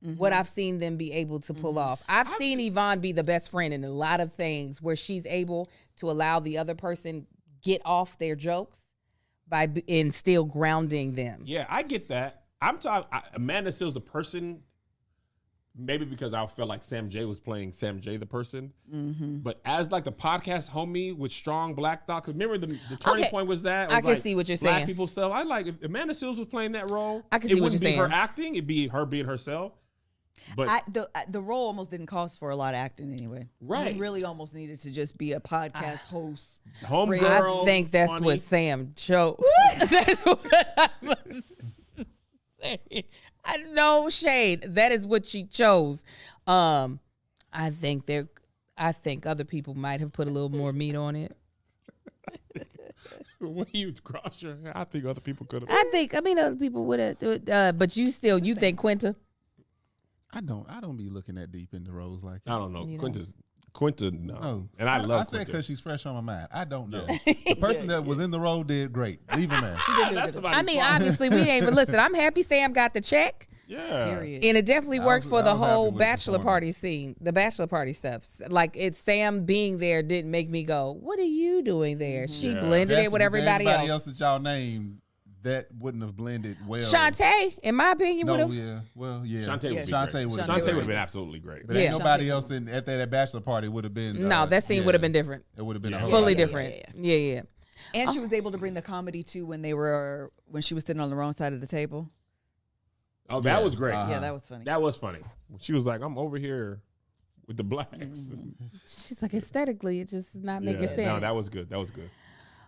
What I've seen them be able to pull off. I've seen Yvonne be the best friend in a lot of things where she's able to allow the other person get off their jokes and still grounding them. Yeah, I get that. I'm talking. Amanda Seals, the person. Maybe because I felt like Sam J was playing Sam J, the person. But as like the podcast homie with strong black thought, because remember the turning point was that? I can see what you're black saying. People stuff. I like if Amanda Seals was playing that role, I can see it what wouldn't you're be saying. her acting, it'd be her being herself. But The role almost didn't cost for a lot of acting anyway. Right. You really almost needed to just be a podcast host. homegirl, I think that's funny. what Sam chose. That's what I must say. No shade. That is what she chose. I think other people might have put a little more meat on it. When you cross your hair, I think other people could have. Other people would have. But you think Quinta? I don't be looking that deep into roles like that. I don't know. You Quinta, no. Oh, And I love I said Quinta. because she's fresh on my mind. I don't know. The person that was in the role did great. Leave him there. That's somebody's I mean, fault. obviously, we ain't. But listen, I'm happy Sam got the check. Yeah. Period. And it definitely works for I the was happy whole with the bachelor party performance. scene, the bachelor party stuff. Like it's Sam being there didn't make me go, "What are you doing there?" She Yeah. blended in with everybody else. that y'all named, that wouldn't have blended well. Shantae, in my opinion, would No, have. yeah. Well, yeah. Shantae would be Shantae great. would Shantae would have been absolutely great. But Yeah. ain't nobody else at that bachelor party would have been. No, that scene would have been different, It would have been a Yeah. whole fully lot different. Yeah. And she was able to bring the comedy too when she was sitting on the wrong side of the table. Oh, that Yeah. was great. Uh-huh. Yeah, that was funny. That was funny. She was like, I'm over here with the blacks. She's like, aesthetically, it just is not making Yeah. sense. No, that was good. That was good.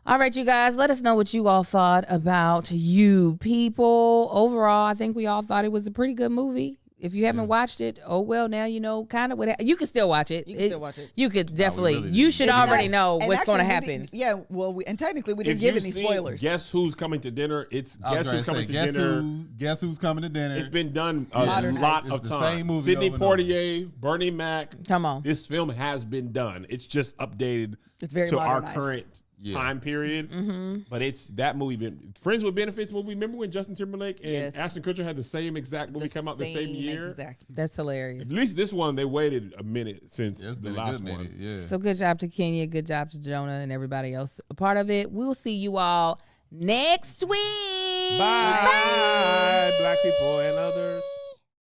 All right, you guys, let us know what you all thought about You People. Overall, I think we all thought it was a pretty good movie. If you haven't watched it, oh well, now you know kind of what you can still watch it. You can still watch it. You could definitely. really You didn't. should And already that- know and what's going to actually, happen. Yeah, well, and technically we didn't If give you've any seen spoilers. Guess Who's Coming to Dinner? It's I was Guess gonna Who's Coming say, to Dinner. Guess who's coming to dinner? It's been done a Modernized. lot It's of the times. same movie Sidney over and over. Poitier, Bernie Mac. Come on. This film has been done. It's just updated It's very to our modernized. current Yeah. time period. But it's that movie. Friends with Benefits movie. Remember when Justin Timberlake and Yes. Ashton Kutcher had the same exact movie come out the same year? Exact. That's hilarious. At least this one, they waited a minute since It's the been a last good minute. one. Yeah. So good job to Kenya. Good job to Jonah and everybody else a part of it. We'll see you all next week. Bye, black people and others.